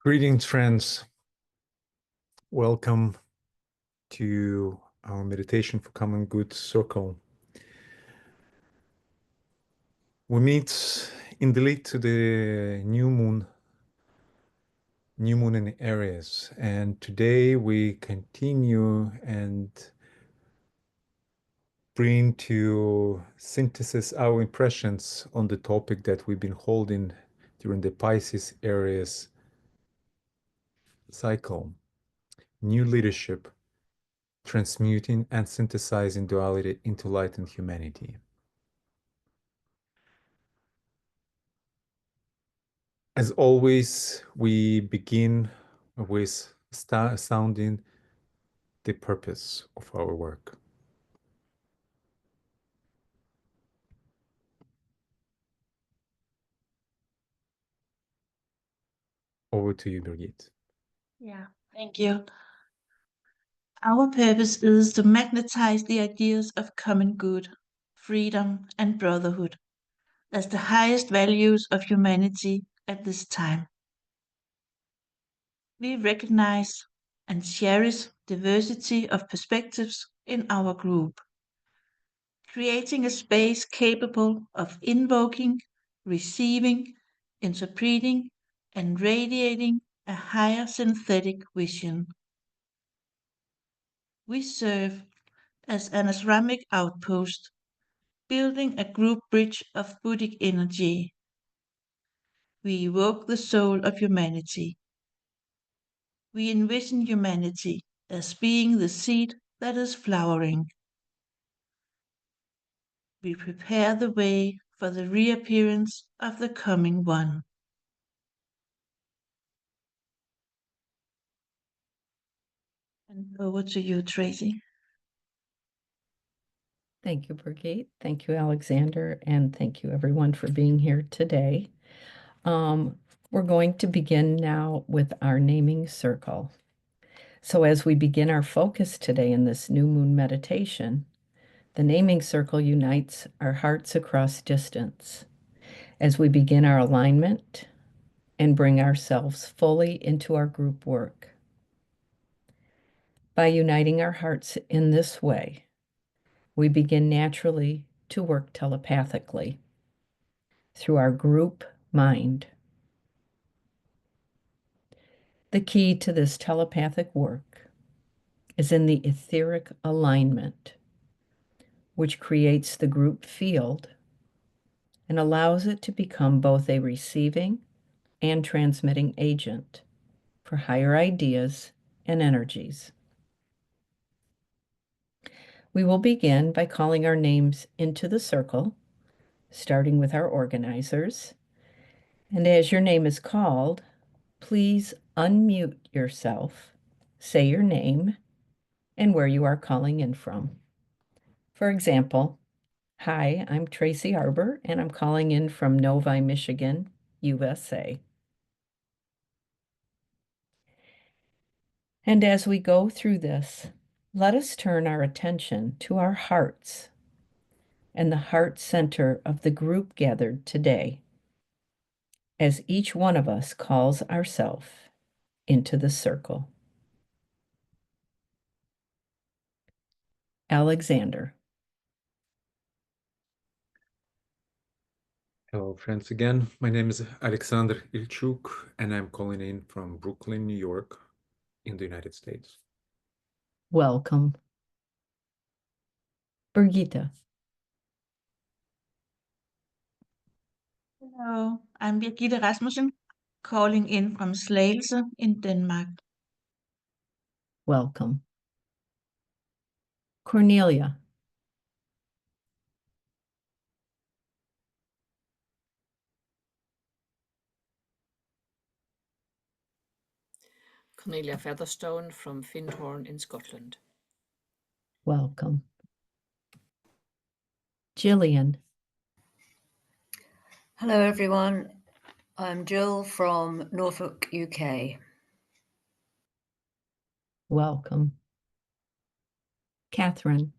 Greetings, friends. Welcome to our meditation for common good circle. We meet in the lead to the new moon in Aries, and today we continue and bring to synthesis our impressions on the topic that we've been holding during the Pisces-Aries cycle: new leadership, transmuting and synthesizing duality into light and humanity. As always, we begin with sounding the purpose of our work. Over to you, Birgit. Yeah, thank you. Our purpose is to magnetize the ideas of common good, freedom, and brotherhood as the highest values of humanity at this time. We recognize and cherish diversity of perspectives in our group, creating a space capable of invoking, receiving, interpreting, and radiating a higher synthetic vision. We serve as an Asramic outpost, building a group bridge of Buddhic energy. We evoke the soul of humanity. We envision humanity as being the seed that is flowering. We prepare the way for the reappearance of the coming one. And over to you, Tracy. Thank you, Birgit. Thank you, Alexander. And thank you, everyone, for being here today. We're going to begin now with our naming circle. So as we begin our focus today in this new moon meditation, the naming circle unites our hearts across distance as we begin our alignment and bring ourselves fully into our group work. By uniting our hearts in this way, we begin naturally to work telepathically through our group mind. The key to this telepathic work is in the etheric alignment, which creates the group field and allows it to become both a receiving and transmitting agent for higher ideas and energies. We will begin by calling our names into the circle, starting with our organizers. And as your name is called, please unmute yourself, say your name, and where you are calling in from. For example, hi, I'm Tracy Arbor, and I'm calling in from Novi, Michigan, USA. And as we go through this, let us turn our attention to our hearts and the heart center of the group gathered today, as each one of us calls ourselves into the circle. Alexander. Hello, friends, again. My name is Alexander Ilchuk, and I'm calling in from Brooklyn, New York, in the United States. Welcome. Birgitta. Hello, I'm Birgitte Rasmussen, calling in from Slagelse in Denmark. Welcome. Cornelia. Cornelia Featherstone from Findhorn in Scotland. Welcome. Jillian. Hello, everyone. I'm Jill from Norfolk, UK. Welcome. Catherine.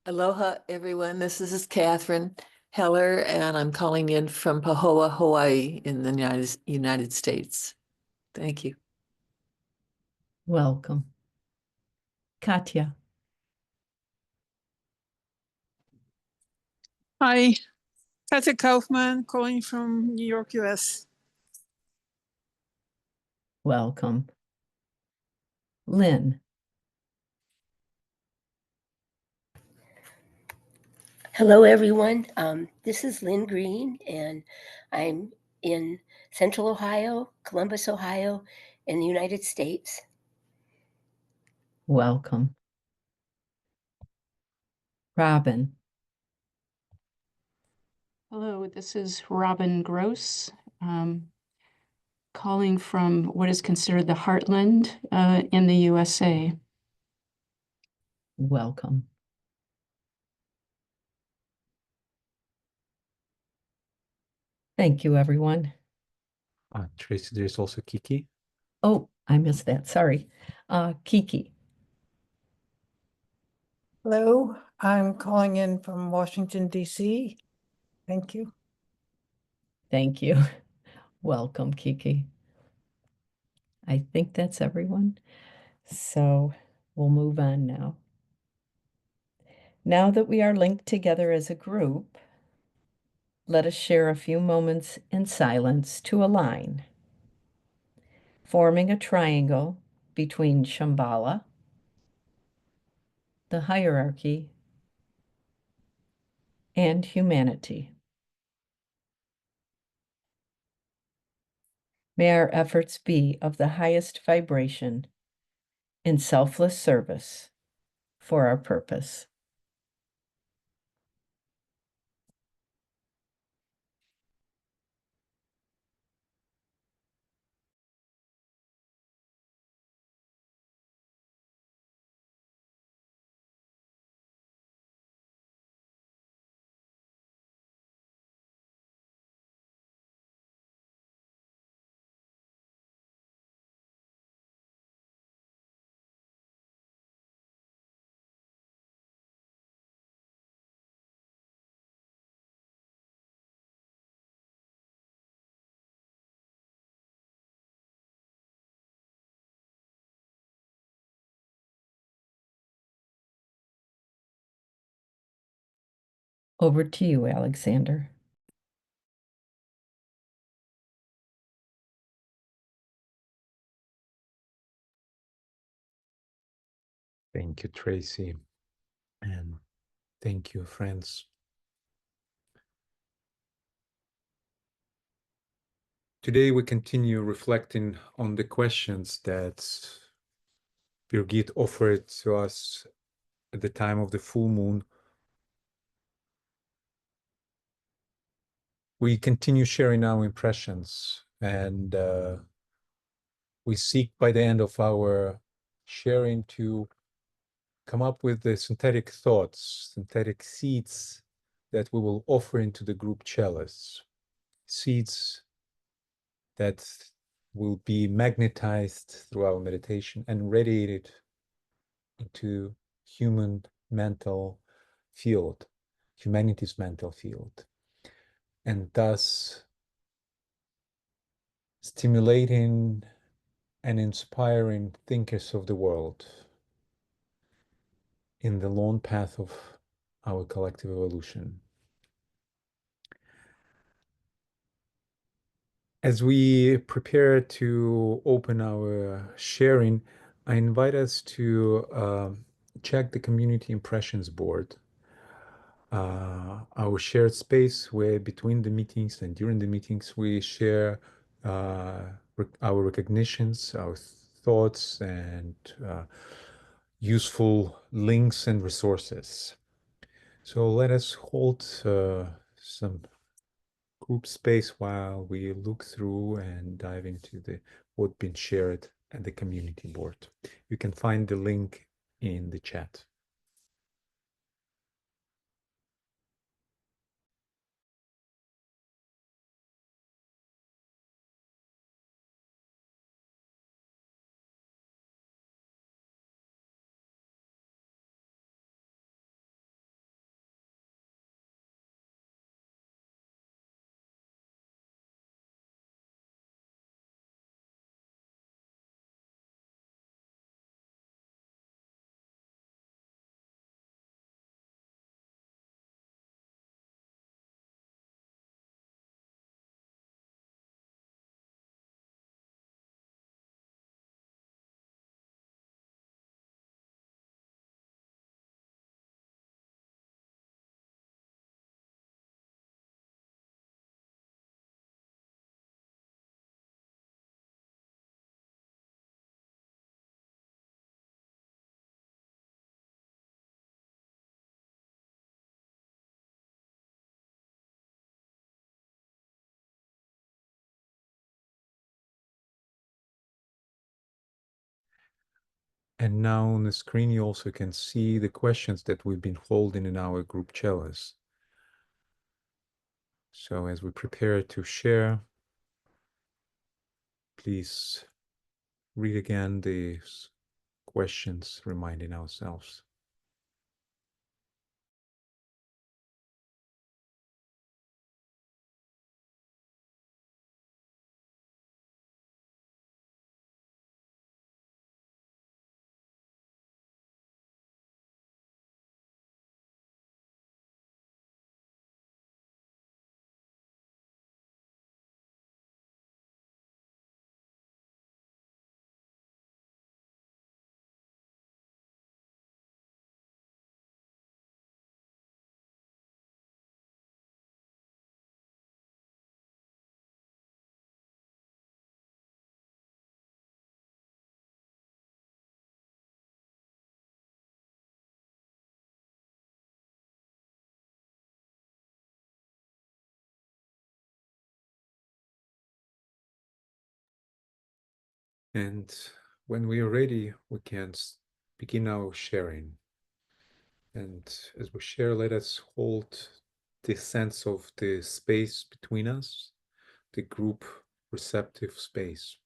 Aloha, everyone. This is Catherine Heller, and I'm calling in from Pahoa, Hawaii in the United States. Thank you. Welcome. Katya. Hi, Katja Kaufman, calling from New York, US. Welcome. Lynn. Hello, everyone. This is Lynn Green, and I'm in Central Ohio, Columbus, Ohio, in the United States. Welcome. Robin. Hello, this is Robin Gross, calling from what is considered the heartland in the USA. Welcome. Thank you, everyone. Tracy, there's also Kiki. Oh, I missed that. Sorry. Kiki. Hello, I'm calling in from Washington, D.C. Thank you. Thank you. Welcome, Kiki. I think that's everyone. So we'll move on now. Now that we are linked together as a group, let us share a few moments in silence to align, forming a triangle between Shambhala, the hierarchy, and humanity. May our efforts be of the highest vibration in selfless service for our purpose. Over to you, Alexander. Thank you, Tracy. And thank you, friends. Today, we continue reflecting on the questions that Birgit offered to us at the time of the full moon. We continue sharing our impressions, and we seek by the end of our sharing to come up with the synthetic thoughts, synthetic seeds that we will offer into the group chalice. Seeds that will be magnetized through our meditation and radiated into human mental field, humanity's mental field, and thus stimulating and inspiring thinkers of the world in the lone path of our collective evolution. As we prepare to open our sharing, I invite us to check the community impressions board, our shared space where between the meetings and during the meetings we share our recognitions, our thoughts, and useful links and resources. So let us hold some group space while we look through and dive into what's been shared at the community board. You can find the link in the chat. And now on the screen, you also can see the questions that we've been holding in our group cellos. So as we prepare to share, please read again the questions, reminding ourselves. And when we are ready, we can begin our sharing. And as we share, let us hold the sense of the space between us, the group receptive space.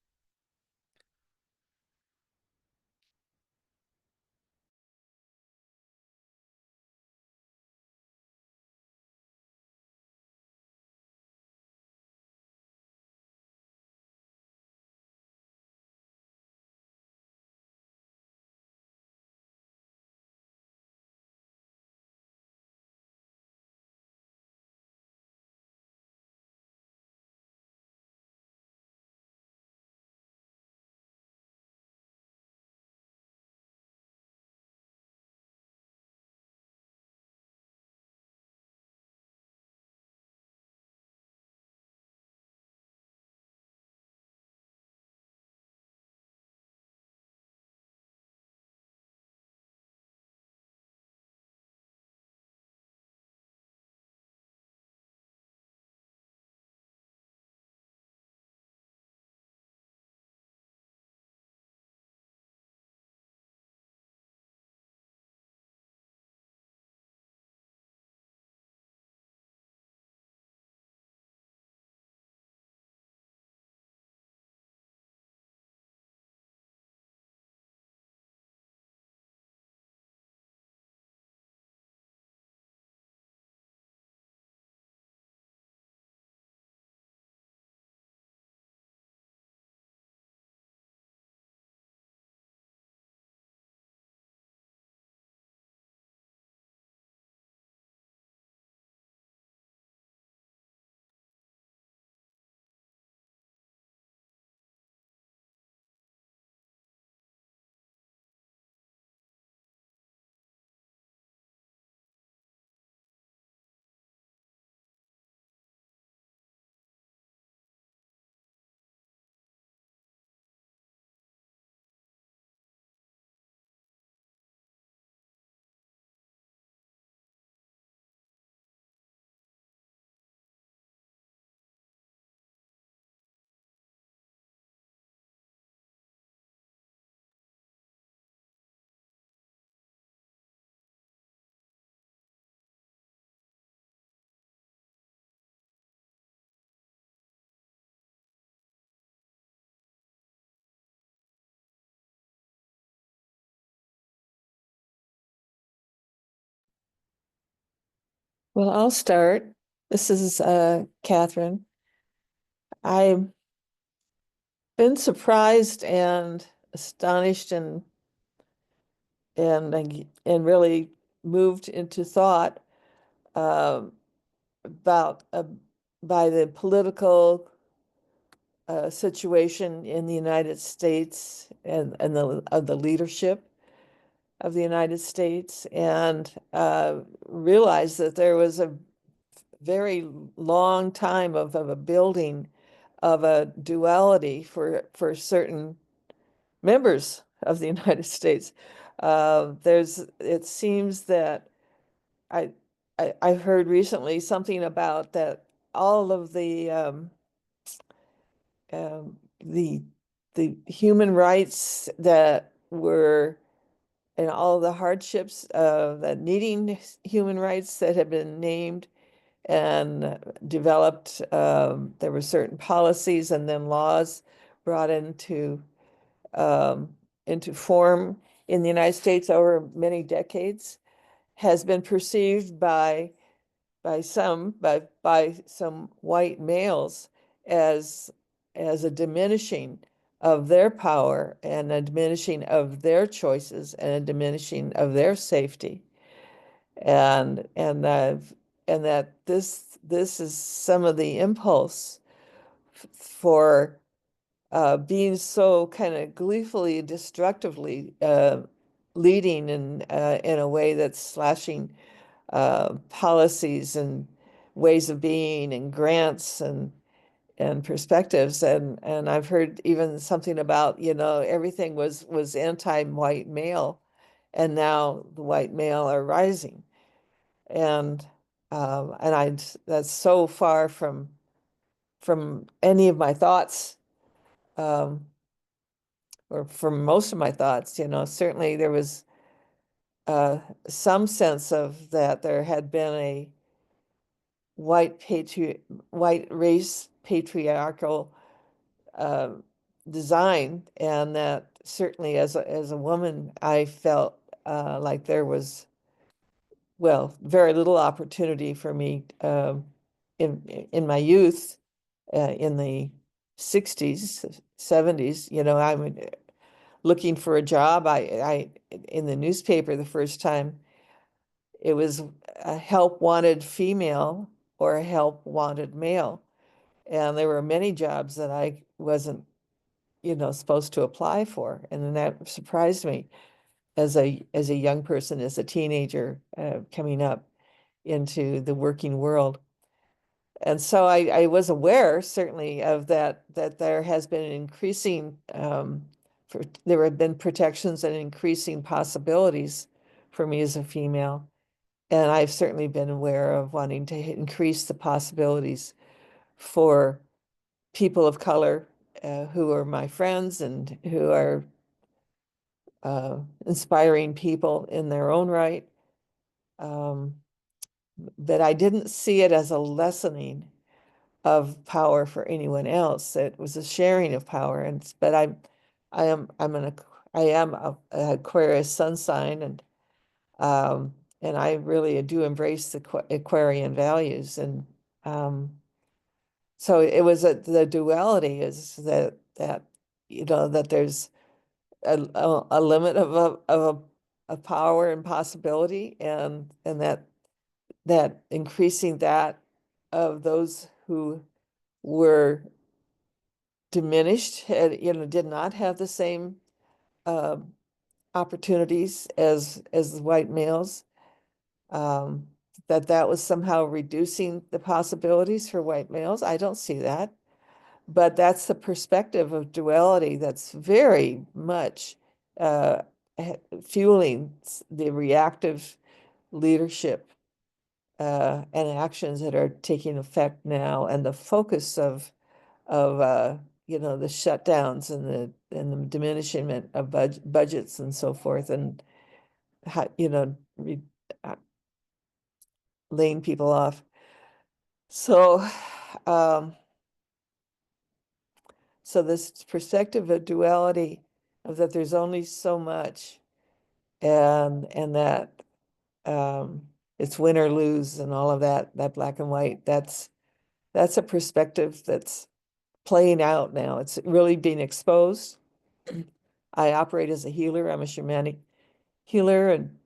Well, I'll start. This is Catherine. I've been surprised and astonished and really moved into thought um, about by the political situation in the United States and the leadership of the United States, and realized that there was a very long time of a building of a duality for certain members of the United States. It seems that I, I've heard recently something about that all of um, the the human rights that were and all the hardships that needing human rights that have been named and developed. There were certain policies and then laws brought into form in the United States over many decades, has been perceived by some white males as a diminishing of their power and a diminishing of their choices and a diminishing of their safety. And that this is some of the impulse for being so kind of gleefully, destructively leading in a way that's slashing policies and ways of being and grants and perspectives. And I've heard even something about, everything was anti-white male, and now the white male are rising. And that's so far from any of my thoughts, or from most of my thoughts. Certainly there was some sense of that there had been a white race patriarchal design, and that certainly as a woman, I felt like there was, well, very little opportunity for me in my youth, in the 60s, 70s. I'm looking for a job. I in the newspaper the first time, it was a help wanted female or a help wanted male. And there were many jobs that I wasn't, supposed to apply for. And then that surprised me as a young person, as a teenager, coming up into the working world. And so I was aware certainly of that there has been an increasing, there have been protections and increasing possibilities for me as a female. And I've certainly been aware of wanting to increase the possibilities for people of color who are my friends and who are inspiring people in their own right. That I didn't see it as a lessening of power for anyone else. It was a sharing of power. But I am a Aquarius sun sign, and I really do embrace the Aquarian values. And so it was the duality is that that there's a limit of power and possibility, and that increasing that of those who were diminished, did not have the same opportunities as the white males, that was somehow reducing the possibilities for white males. I don't see that. But that's the perspective of duality that's very much fueling the reactive leadership and actions that are taking effect now, and the focus of the shutdowns and the diminishment of budgets and so forth, and laying people off. So so this perspective of duality, of that there's only so much, and that it's win or lose and all of that black and white, that's a perspective that's playing out now. It's really being exposed. I operate as a healer. I'm a shamanic healer and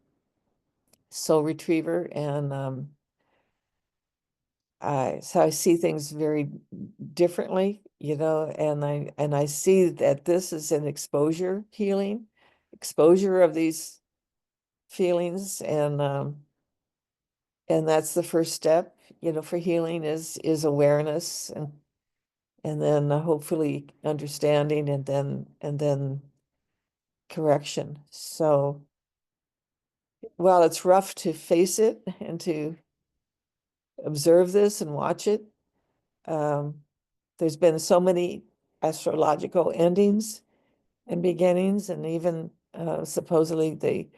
soul retriever, and so I see things very differently, and I see that this is an exposure healing, exposure of these feelings, and that's the first step, for healing is awareness, and then hopefully understanding, and then correction. So while it's rough to face it and to observe this and watch it, there's been so many astrological endings and beginnings, and even Supposedly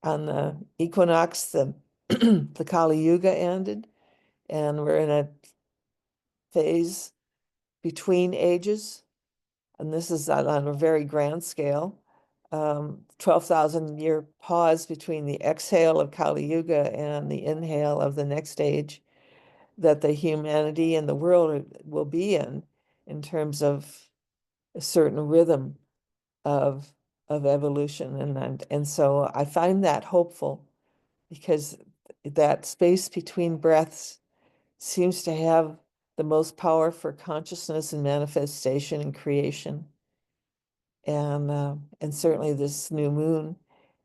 on the equinox, the Kali Yuga ended, and we're in a phase between ages, and this is on a very grand scale. 12,000 year pause between the exhale of Kali Yuga and the inhale of the next age that the humanity and the world will be in terms of a certain rhythm of evolution. And so I find that hopeful, because that space between breaths seems to have the most power for consciousness and manifestation and creation. And certainly this new moon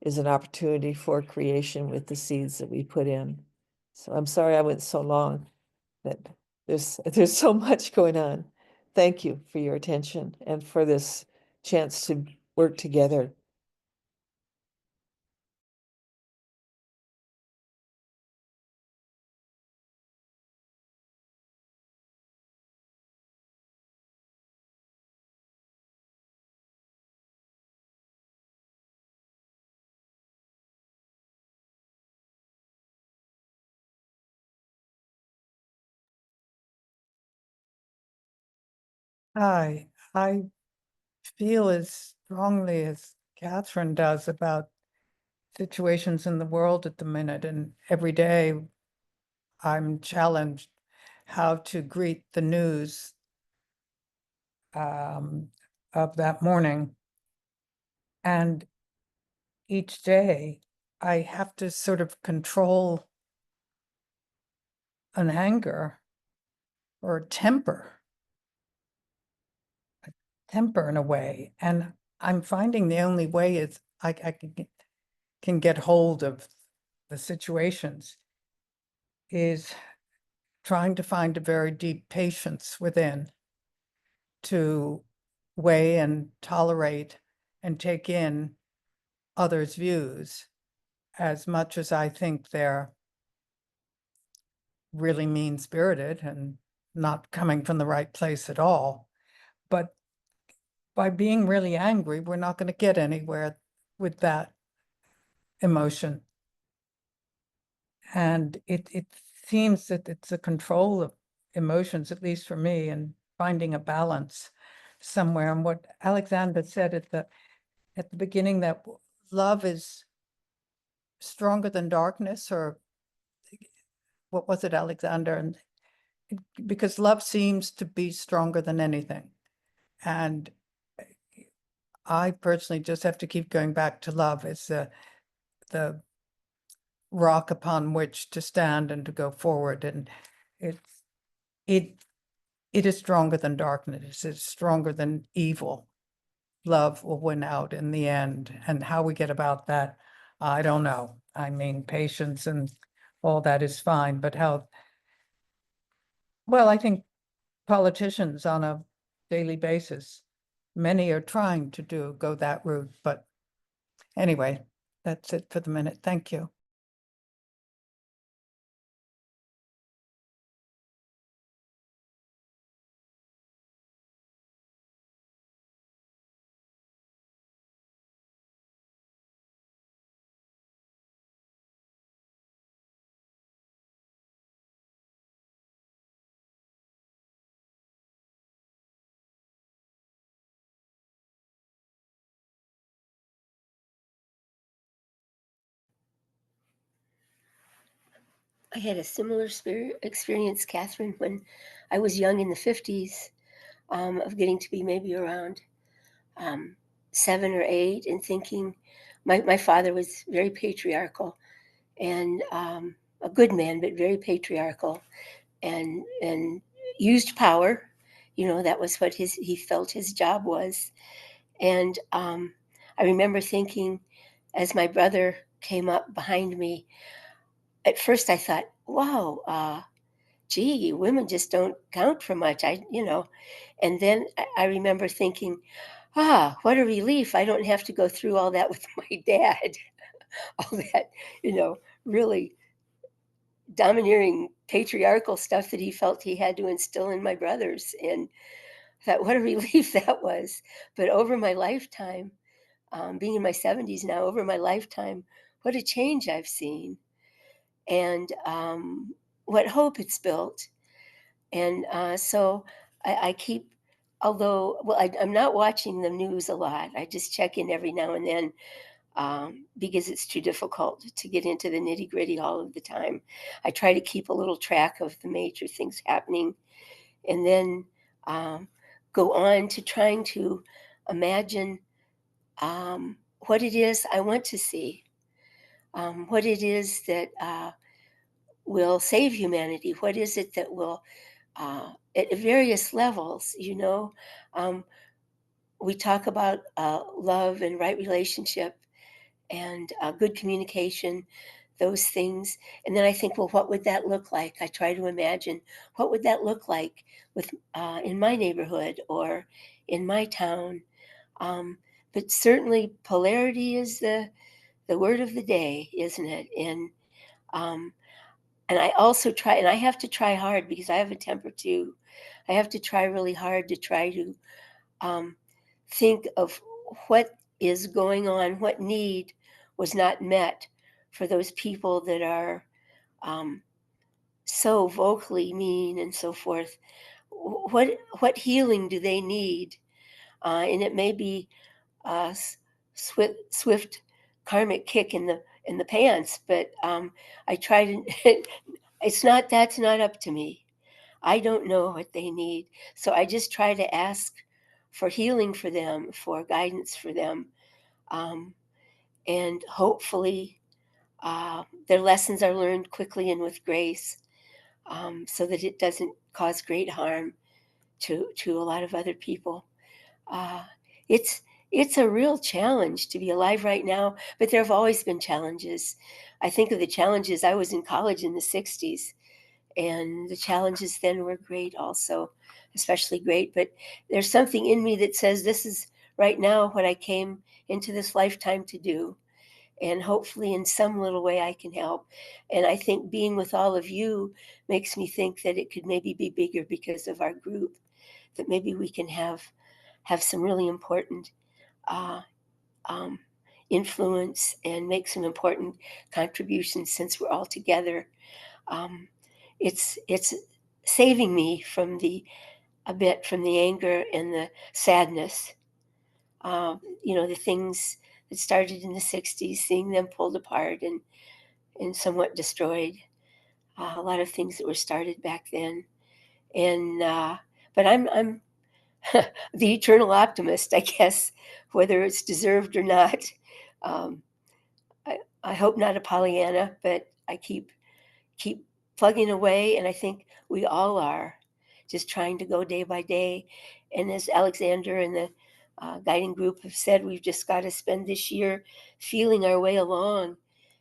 is an opportunity for creation with the seeds that we put in. So I'm sorry I went so long, but there's so much going on. Thank you for your attention and for this chance to work together. Hi, I feel as strongly as Catherine does about situations in the world at the minute, and every day I'm challenged how to greet the news of that morning. And each day I have to sort of control an anger or temper in a way. And I'm finding the only way is I can get hold of the situations is trying to find a very deep patience within to weigh and tolerate and take in others' views as much as I think they're really mean-spirited and not coming from the right place at all. But by being really angry, we're not going to get anywhere with that emotion. And it seems that it's a control of emotions, at least for me, and finding a balance somewhere. And what Alexander said at the beginning, that love is stronger than darkness, or what was it, Alexander? And because love seems to be stronger than anything. And I personally just have to keep going back to love as the rock upon which to stand and to go forward. And it is stronger than darkness. It's stronger than evil. Love will win out in the end. And how we get about that, I don't know. I mean, patience and all that is fine, but well, I think politicians on a daily basis, many are trying to go that route. But anyway, that's it for the minute. Thank you. I had a similar experience, Catherine, when I was young in the 50s, of getting to be maybe around 7 or 8 and thinking my father was very patriarchal and a good man, but very patriarchal and used power. That was what he felt his job was. And I remember thinking, as my brother came up behind me, at first I thought, wow, gee, women just don't count for much. And then I remember thinking, what a relief. I don't have to go through all that with my dad, all that, really domineering patriarchal stuff that he felt he had to instill in my brothers. And that what a relief that was. But over my lifetime, being in my 70s now, over my lifetime, what a change I've seen, and what hope it's built. And so I keep, although, well, I'm not watching the news a lot. I just check in every now and then because it's too difficult to get into the nitty gritty all of the time. I try to keep a little track of the major things happening, and then go on to trying to imagine what it is I want to see, what it is that will save humanity, what is it that will, at various levels, we talk about love and right relationship and good communication, those things. And then I think, well, what would that look like? I try to imagine, what would that look like with in my neighborhood or in my town? But certainly polarity is the word of the day, isn't it? And I also try, and I have to try hard because I have a temper too. I have to try really hard to try to think of what is going on, what need was not met for those people that are so vocally mean and so forth. What healing do they need? And it may be a swift karmic kick in the pants, but I try to. That's not up to me. I don't know what they need, so I just try to ask for healing for them, for guidance for them, and hopefully their lessons are learned quickly and with grace, so that it doesn't cause great harm to a lot of other people. Uh, it's a real challenge to be alive right now, but there have always been challenges. I think of the challenges. I was in college in the 60s, and the challenges then were great also, especially great. But there's something in me that says this is right now what I came into this lifetime to do. And hopefully in some little way I can help. And I think being with all of you makes me think that it could maybe be bigger because of our group, that maybe we can have some really important uh, um, influence and make some important contributions since we're all together. It's saving me from a bit from the anger and the sadness. The things that started in the 60s, seeing them pulled apart and somewhat destroyed. A lot of things that were started back then. And but I'm the eternal optimist, I guess, whether it's deserved or not. Um, I hope not a Pollyanna, but I keep plugging away, and I think we all are, just trying to go day by day. And as Alexander and the guiding group have said, we've just got to spend this year feeling our way along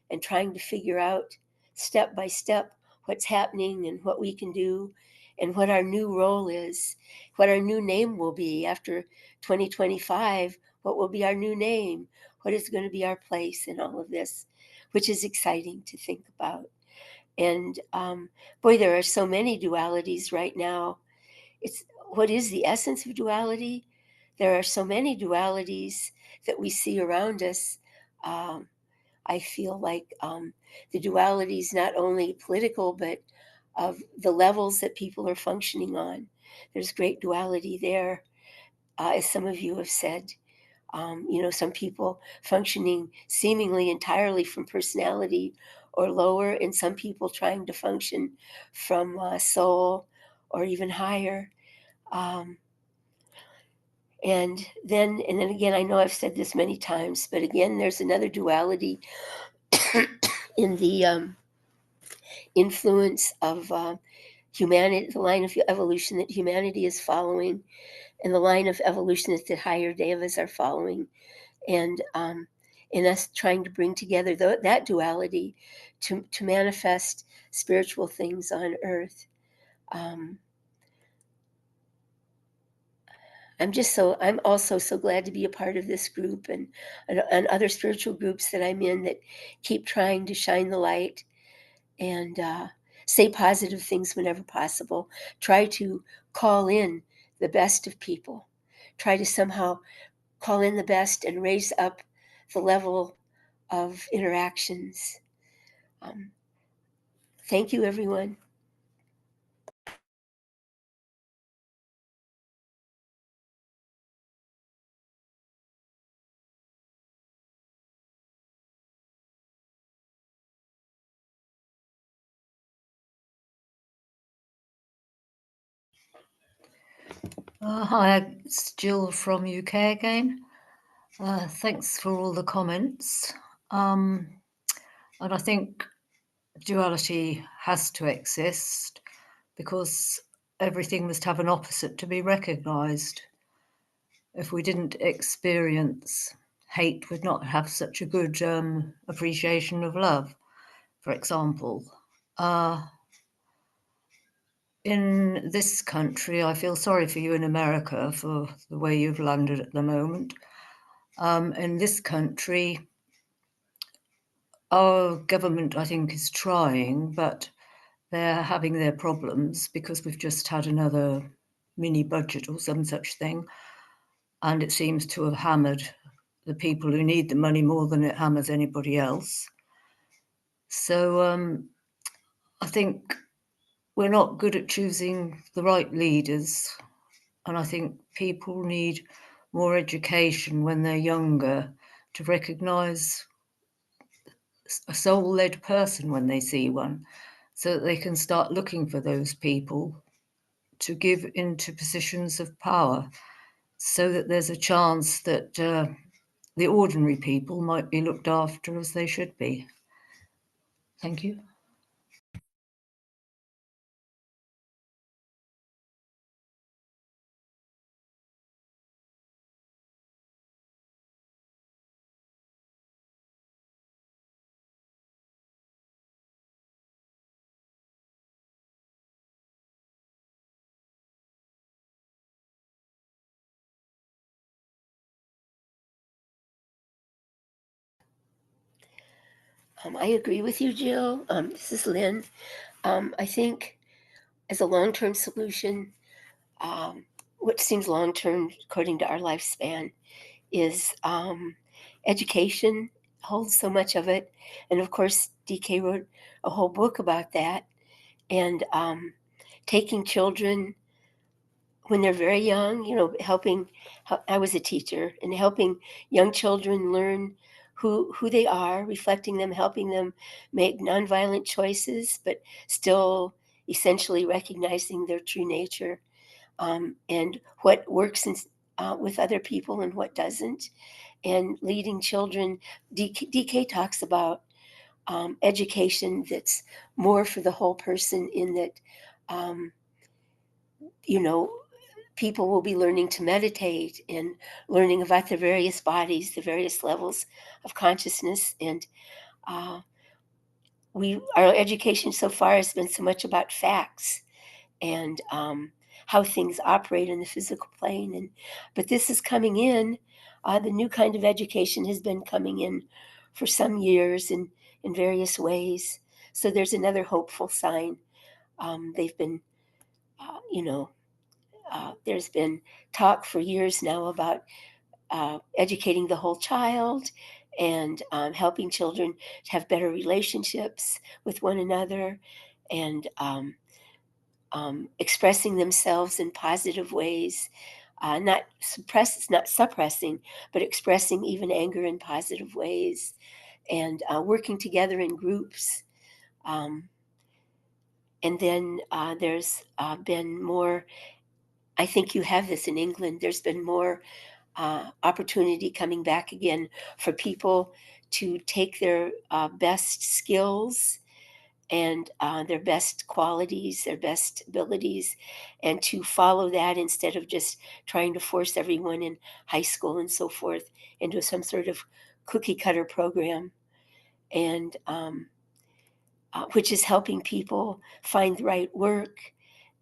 and trying to figure out step by step what's happening and what we can do and what our new role is, what our new name will be after 2025, what will be our new name, what is going to be our place in all of this, which is exciting to think about. And boy, there are so many dualities right now. What is the essence of duality? There are so many dualities that we see around us. I feel like the duality is not only political, but of the levels that people are functioning on. There's great duality there, as some of you have said. Some people functioning seemingly entirely from personality or lower, and some people trying to function from soul or even higher. Um, and then again, I know I've said this many times, but again, there's another duality in the influence of humanity, the line of evolution that humanity is following, and the line of evolution that the higher devas are following. And in us trying to bring together that duality to manifest spiritual things on earth. I'm also so glad to be a part of this group and other spiritual groups that I'm in that keep trying to shine the light and say positive things whenever possible. Try to call in the best of people. Try to somehow call in the best and raise up the level of interactions. Thank you, everyone. Hi, it's Jill from UK again. Thanks for all the comments. And I think duality has to exist because everything must have an opposite to be recognized. If we didn't experience hate, we'd not have such a good appreciation of love, for example. In this country, I feel sorry for you in America for the way you've landed at the moment. In this country, our government, I think, is trying, but they're having their problems because we've just had another mini budget or some such thing. And it seems to have hammered the people who need the money more than it hammers anybody else. So I think we're not good at choosing the right leaders. And I think people need more education when they're younger to recognise a soul-led person when they see one, so that they can start looking for those people to give into positions of power, so that there's a chance that the ordinary people might be looked after as they should be. Thank you. I agree with you, Jill. This is Lynn. I think as a long-term solution, what seems long-term according to our lifespan is education holds so much of it. And of course, DK wrote a whole book about that. And taking children when they're very young, helping. I was a teacher, and helping young children learn who they are, reflecting them, helping them make nonviolent choices, but still essentially recognizing their true nature, and what works with other people and what doesn't, and leading children. DK talks about education that's more for the whole person, in that, um, people will be learning to meditate and learning about the various bodies, the various levels of consciousness. And our education so far has been so much about facts and how things operate in the physical plane. But this is coming in. The new kind of education has been coming in for some years in various ways. So there's another hopeful sign. They've been, there's been talk for years now about educating the whole child and helping children to have better relationships with one another, and expressing themselves in positive ways, not suppressing, but expressing even anger in positive ways, and working together in groups. And then there's been more. I think you have this in England. There's been more opportunity coming back again for people to take their best skills and their best qualities, their best abilities, and to follow that instead of just trying to force everyone in high school and so forth into some sort of cookie cutter program, and which is helping people find the right work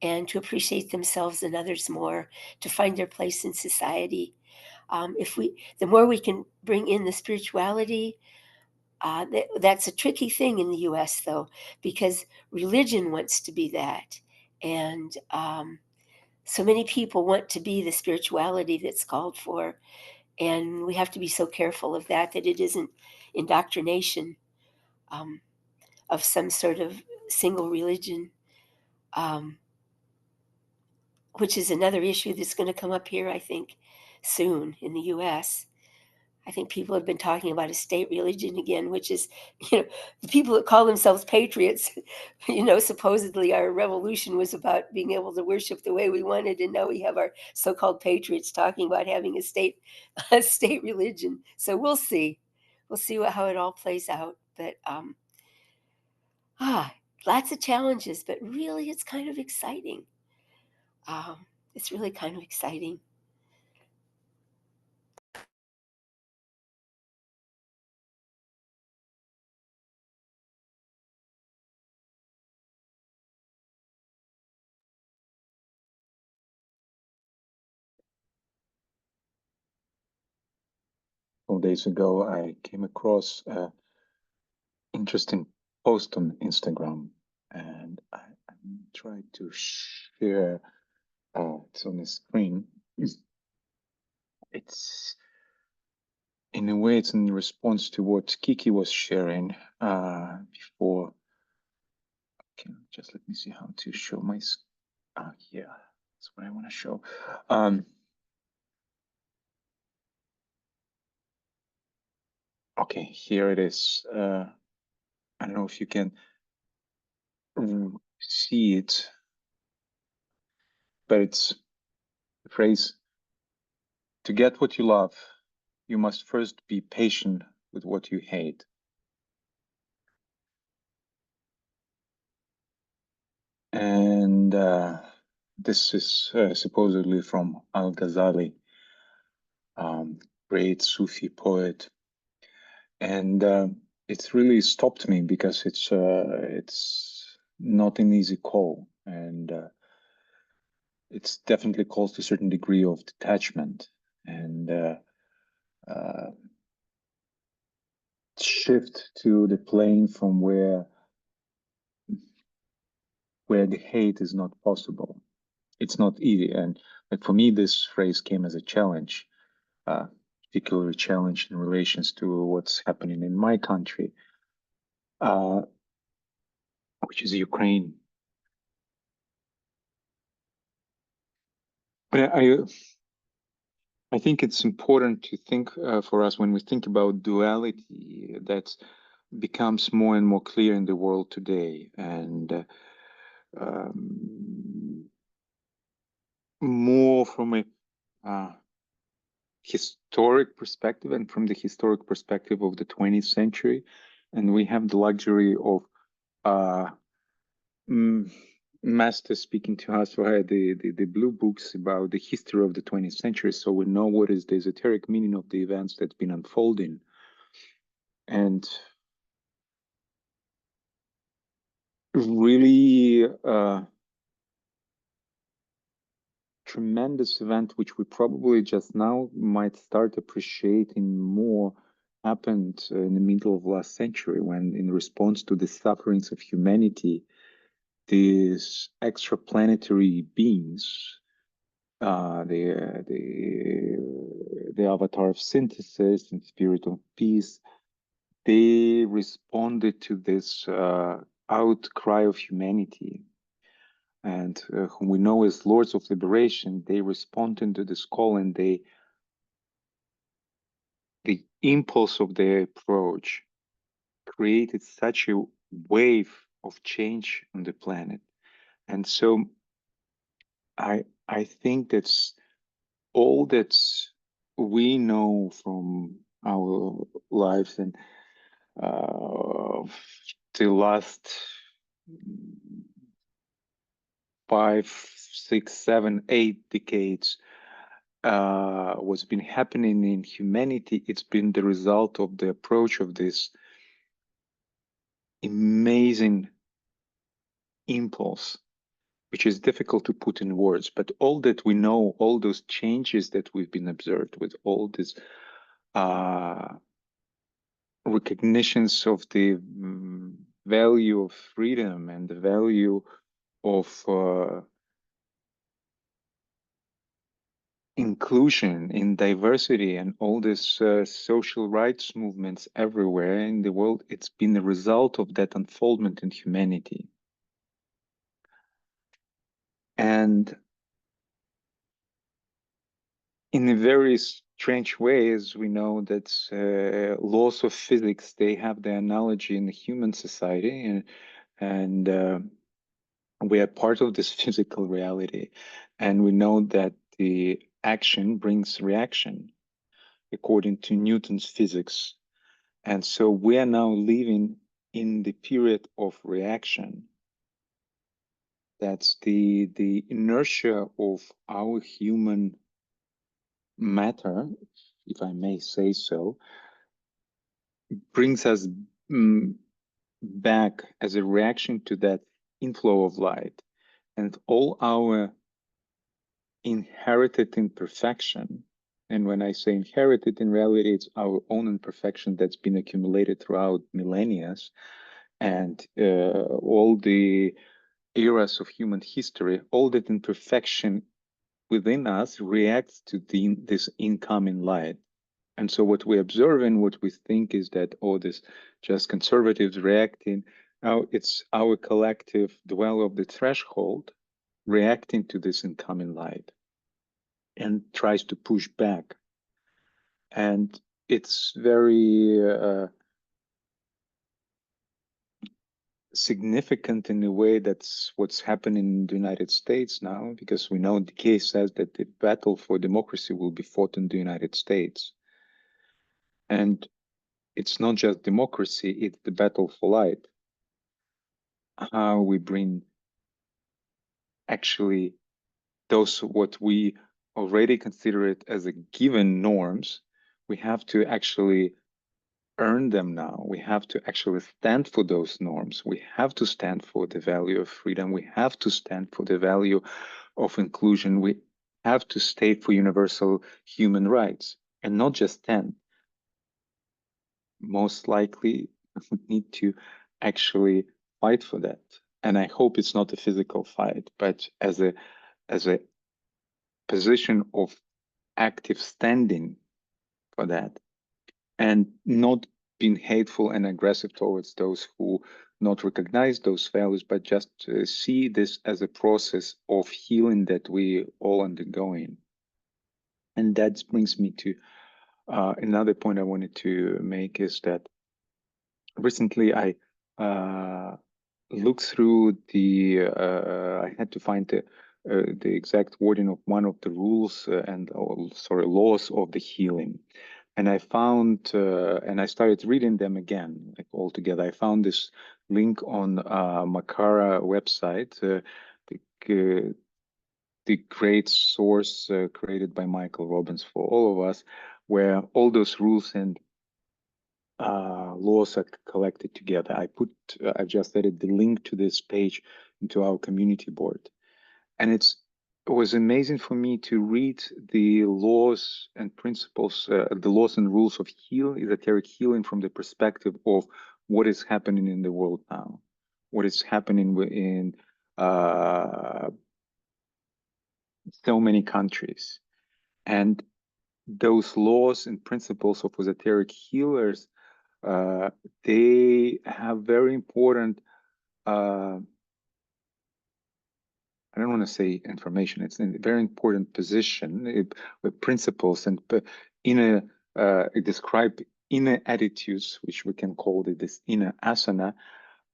and to appreciate themselves and others more, to find their place in society. The more we can bring in the spirituality, that's a tricky thing in the U.S. though, because religion wants to be that, and so many people want to be the spirituality that's called for, And we have to be so careful of that it isn't indoctrination of some sort of single religion, which is another issue that's going to come up here, I think, soon in the U.S. I think people have been talking about a state religion again, which is, the people that call themselves patriots, supposedly our revolution was about being able to worship the way we wanted. And now we have our so-called patriots talking about having a state religion. So we'll see. We'll see how it all plays out. But lots of challenges, but really it's kind of exciting. It's really kind of exciting. Days ago, I came across an interesting post on Instagram, and I tried to share. It's on the screen. It's in a way, it's in response to what Kiki was sharing before. Okay, just let me see how to show my. Yeah, that's what I want to show. Okay, here it is. I don't know if you can see it, but it's the phrase, "To get what you love, you must first be patient with what you hate." And this is supposedly from Al-Ghazali, great Sufi poet. And it's really stopped me because it's not an easy call, and it's definitely calls to a certain degree of detachment and shift to the plane from where the hate is not possible. It's not easy, and like for me, this phrase came as a challenge, particularly challenge in relations to what's happening in my country, which is Ukraine. But I think it's important to think for us when we think about duality that becomes more and more clear in the world today, and more from a historic perspective and from the historic perspective of the 20th century. And we have the luxury of masters speaking to us via the blue books about the history of the 20th century, so we know what is the esoteric meaning of the events that's been unfolding. And really tremendous event, which we probably just now might start appreciating more, happened in the middle of last century, when in response to the sufferings of humanity, these extraplanetary beings, the avatar of synthesis and spirit of peace, they responded to this outcry of humanity, and whom we know as Lords of Liberation. They responded to this call, and the impulse of their approach created such a wave of change on the planet. And so I think that's all that we know from our lives and the last 5, 6, 7, 8 decades, what's been happening in humanity. It's been the result of the approach of this amazing impulse, which is difficult to put in words, but all that we know, all those changes that we've been observed with, all this recognitions of the value of freedom and the value of inclusion, in diversity, and all this social rights movements everywhere in the world, it's been a result of that unfoldment in humanity. And in a very strange ways, we know that laws of physics, they have the analogy in the human society, and we are part of this physical reality. And we know that the action brings reaction, according to Newton's physics. And so we are now living in the period of reaction. That's the inertia of our human matter, if I may say so, brings us back as a reaction to that inflow of light. And all our inherited imperfection, and when I say inherited, in reality, it's our own imperfection that's been accumulated throughout millennia, and all the eras of human history, all that imperfection within us reacts to this incoming light. And so what we observe and what we think is that, oh, this just conservatives reacting. Now it's our collective dweller of the threshold reacting to this incoming light and tries to push back. And it's very significant in a way. That's what's happening in the United States now, because we know the case says that the battle for democracy will be fought in the United States. And it's not just democracy, it's the battle for light. How we bring actually those what we already consider it as a given norms, we have to actually earn them now. We have to actually stand for those norms. We have to stand for the value of freedom. We have to stand for the value of inclusion. We have to stay for universal human rights, and not just stand. Most likely, we need to actually fight for that. And I hope it's not a physical fight, but as a position of active standing for that, and not being hateful and aggressive towards those who not recognize those values, but just see this as a process of healing that we all undergoing. And that brings me to another point I wanted to make, is that recently I looked through I had to find the exact wording of one of the rules laws of the healing. And I found, and I started reading them again, like all together. I found this link on Makara website, the great source created by Michael Robbins for all of us, where all those rules and laws are collected together. I've just added the link to this page into our community board. And it was amazing for me to read the laws and principles, the laws and rules of esoteric healing from the perspective of what is happening in the world now, what is happening in so many countries. And those laws and principles of esoteric healers, they have very important I don't want to say information. It's in a very important position with principles and inner describe inner attitudes, which we can call this inner asana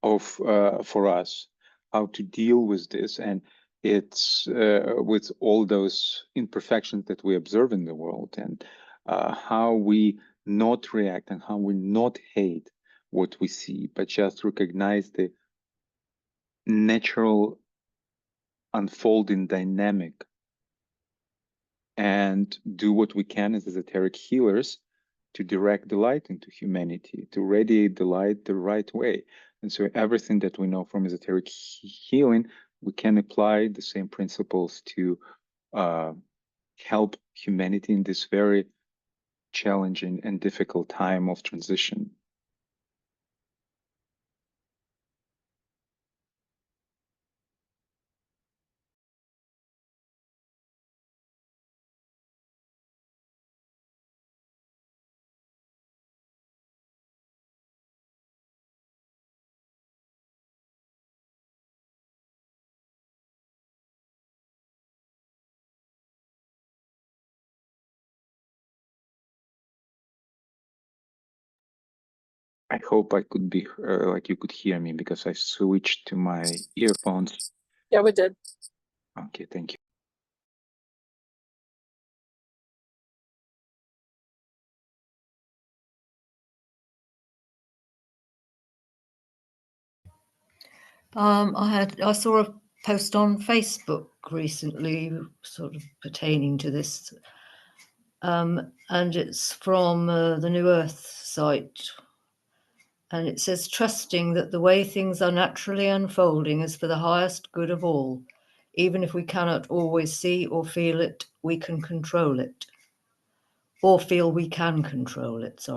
of for us, how to deal with this, and it's with all those imperfections that we observe in the world, and how we not react and how we not hate what we see, but just recognize the natural unfolding dynamic and do what we can as esoteric healers to direct the light into humanity, to radiate the light the right way. And so everything that we know from esoteric healing, we can apply the same principles to help humanity in this very challenging and difficult time of transition. I hope I could be like you could hear me because I switched to my earphones. Yeah, we did. Okay, thank you. I saw a post on Facebook recently, sort of pertaining to this, and it's from the New Earth site, and it says, trusting that the way things are naturally unfolding is for the highest good of all, even if we cannot always see or feel it, we can control it, or feel we can control it.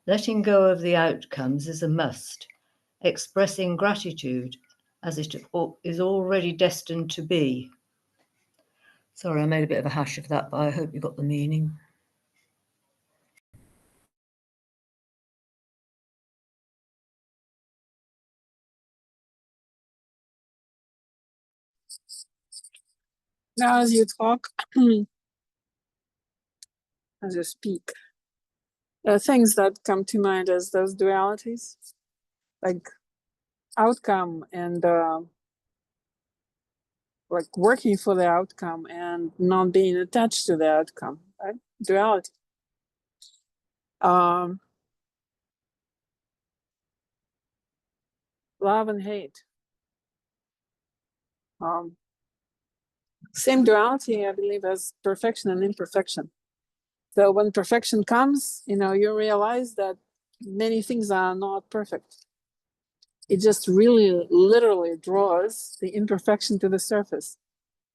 Letting go of the outcomes is a must. Expressing gratitude as it is already destined to be. Sorry, I made a bit of a hash of that, but I hope you got the meaning. Now, as you talk, as you speak, things that come to mind as those dualities, like outcome and like working for the outcome and not being attached to the outcome, right? Duality. Love and hate. Same duality, I believe, as perfection and imperfection. So when perfection comes, you realize that many things are not perfect. It just really literally draws the imperfection to the surface,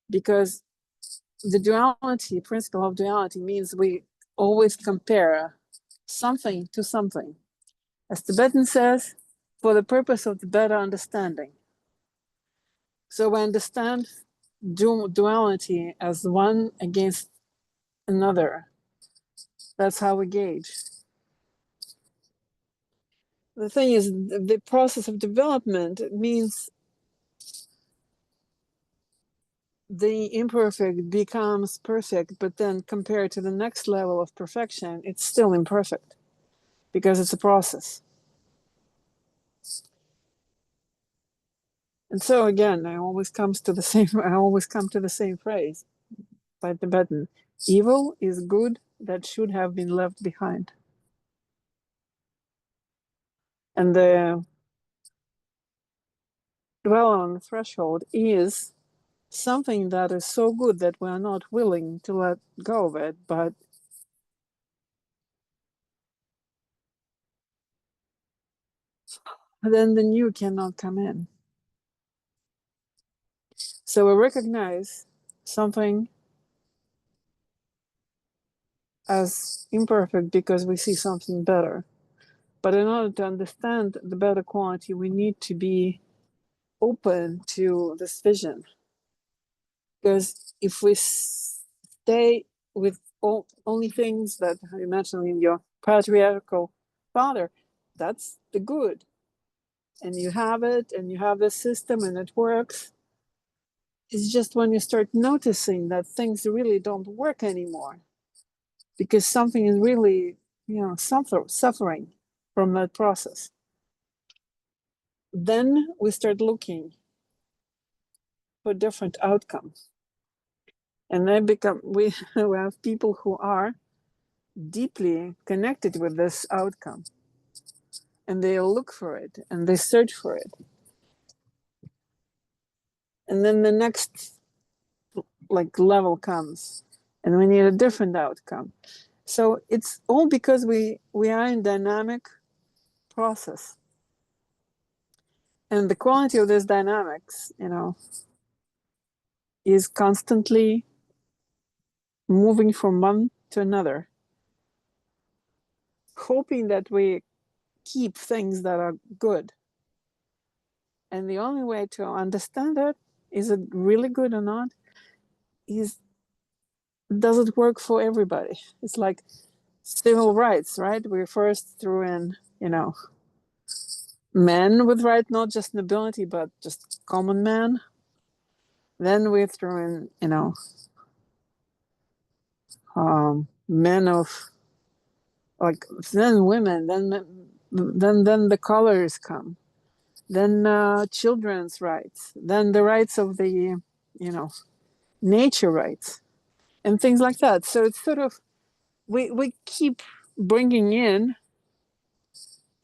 because the duality, principle of duality, means we always compare something to something. As Tibetan says, for the purpose of the better understanding. So we understand duality as one against another. That's how we gauge. The thing is, the process of development means the imperfect becomes perfect, but then compared to the next level of perfection, it's still imperfect because it's a process. And so again, I always come to the same phrase by Tibetan. Evil is good that should have been left behind. And the dwell on the threshold is something that is so good that we are not willing to let go of it, but then the new cannot come in. So we recognize something as imperfect because we see something better. But in order to understand the better quality, we need to be open to this vision. Because if we stay with only things that you mentioned in your patriarchal father, that's the good. And you have it, and you have this system, and it works. It's just when you start noticing that things really don't work anymore, because something is really, suffering from that process. Then we start looking for different outcomes. And then we have people who are deeply connected with this outcome. And they look for it and they search for it. And then the next level comes and we need a different outcome. So it's all because we are in dynamic process. And the quality of this dynamics, is constantly moving from one to another, hoping that we keep things that are good. And the only way to understand it, is it really good or not, is, does it work for everybody? It's like civil rights, right? We first threw in, men with right, not just nobility, but just common man. Then we threw in, men of, then women, then then the colors come, then children's rights, then the rights of the nature rights and things like that. So it's sort of we keep bringing in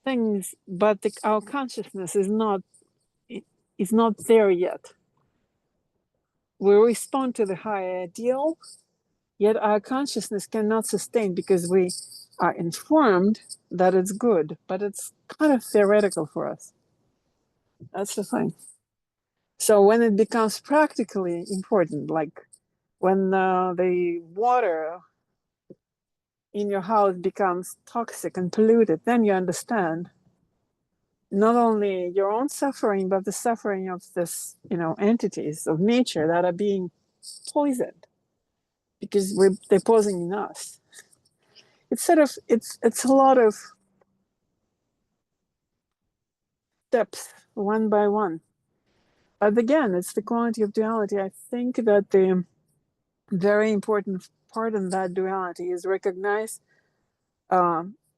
things, but our consciousness is not there yet. We respond to the higher ideal, yet our consciousness cannot sustain because we are informed that it's good, but it's kind of theoretical for us. That's the thing. So when it becomes practically important, like when the water in your house becomes toxic and polluted, then you understand not only your own suffering, but the suffering of this, entities of nature that are being poisoned because they're poisoning us. It's sort of it's a lot of steps one by one. But again, it's the quality of duality. I think that the very important part in that duality is recognize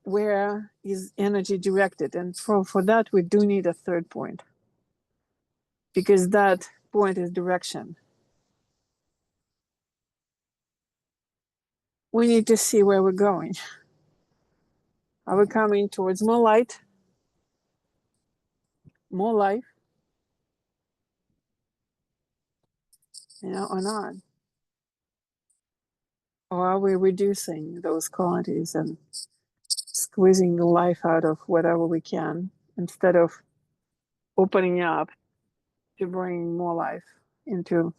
where is energy directed, and for that we do need a third point, because that point is direction. We need to see where we're going. Are we coming towards more light, more life, or not? Or are we reducing those qualities and squeezing the life out of whatever we can instead of opening up to bring more life into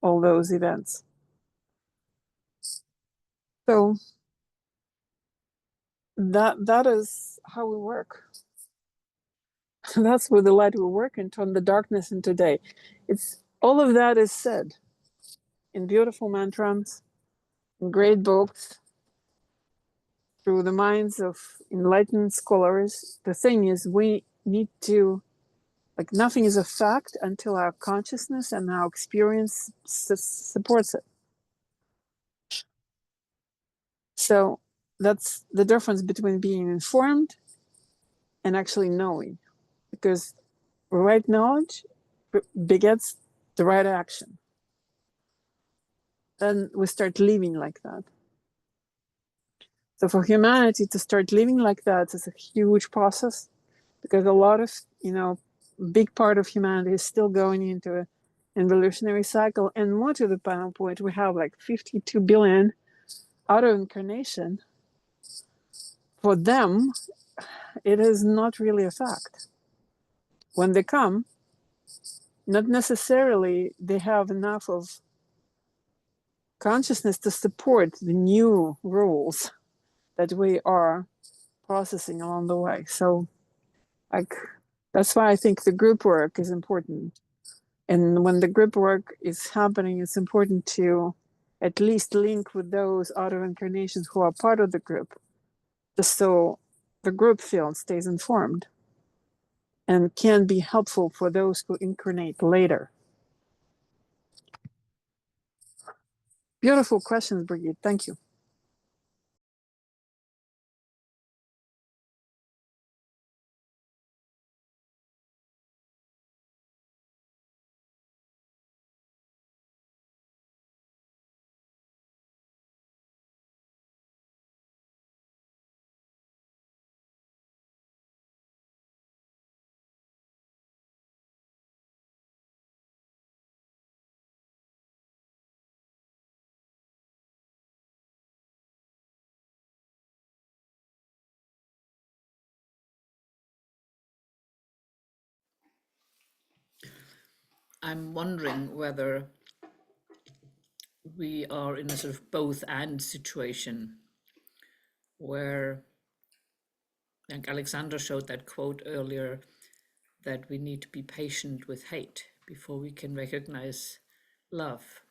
all those events? So that is how we work. That's with the light we work and turn the darkness into day. It's all of that is said in beautiful mantras, in great books, through the minds of enlightened scholars. The thing is, we need to, like, nothing is a fact until our consciousness and our experience supports it. So that's the difference between being informed and actually knowing, because right knowledge begets the right action. Then we start living like that. So for humanity to start living like that is a huge process, because a lot of, big part of humanity is still going into an evolutionary cycle. And more to the final point, we have like 52 billion auto incarnation. For them, it is not really a fact. When they come, not necessarily they have enough of consciousness to support the new rules that we are processing along the way. So, like, that's why I think the group work is important. And when the group work is happening, it's important to at least link with those auto incarnations who are part of the group, just so the group field stays informed and can be helpful for those who incarnate later. Beautiful questions, Brigitte. Thank you. I'm wondering whether we are in a sort of both and situation where, like Alexander showed that quote earlier, that we need to be patient with hate before we can recognize love.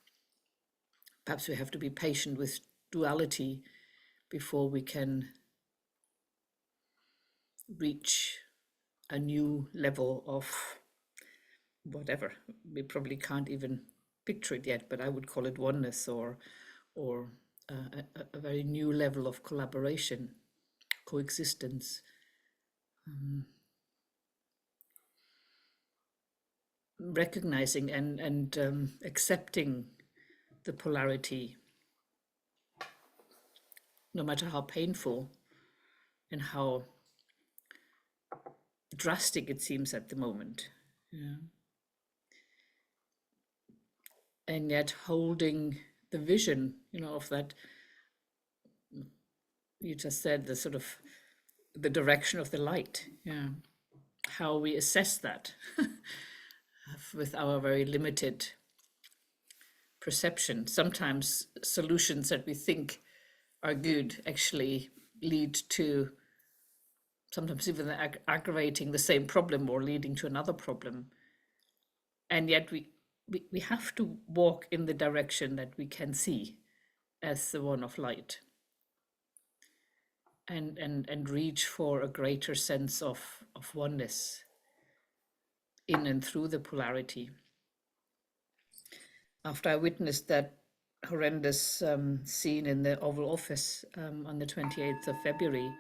Perhaps we have to be patient with duality before we can reach a new level of whatever. We probably can't even picture it yet, but I would call it oneness, or a very new level of collaboration, coexistence. recognizing and accepting the polarity, no matter how painful and how drastic it seems at the moment. Yeah. And yet holding the vision, of that, you just said, the sort of the direction of the light. Yeah. How we assess that with our very limited perception. Sometimes solutions that we think are good actually lead to sometimes even aggravating the same problem or leading to another problem. And yet we have to walk in the direction that we can see as the one of light, and reach for a greater sense of oneness in and through the polarity. After I witnessed that horrendous scene in the Oval Office on the 28th of February,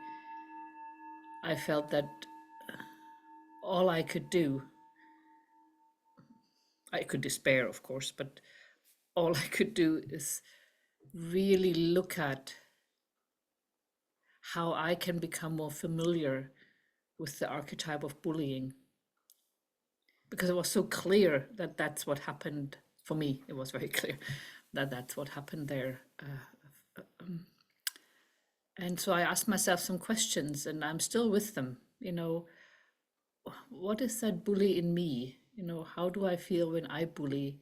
I felt that all I could do, I could despair, of course, but all I could do is really look at how I can become more familiar with the archetype of bullying. Because it was so clear that that's what happened for me. It was very clear that that's what happened there. And so I asked myself some questions, and I'm still with them. What is that bully in me? How do I feel when I bully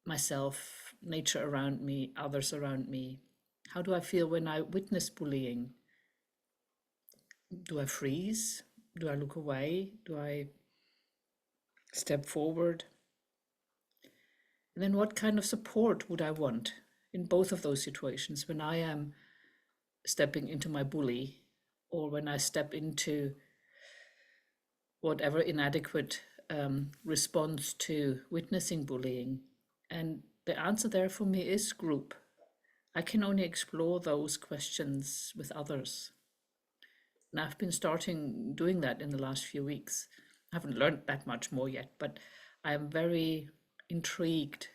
myself, nature around me, others around me? How do I feel when I witness bullying? Do I freeze? Do I look away? Do I step forward? And then what kind of support would I want in both of those situations, when I am stepping into my bully, or when I step into whatever inadequate response to witnessing bullying? And the answer there for me is group. I can only explore those questions with others. And I've been starting doing that in the last few weeks. I haven't learned that much more yet, but I am very intrigued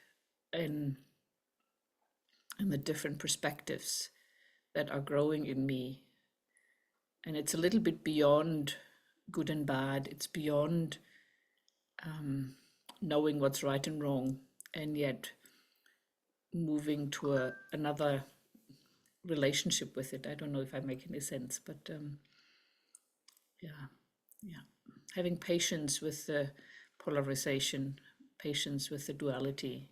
in the different perspectives that are growing in me. And it's a little bit beyond good and bad. It's beyond knowing what's right and wrong, and yet moving to another relationship with it. I don't know if I make any sense, but yeah. Having patience with the polarization, patience with the duality,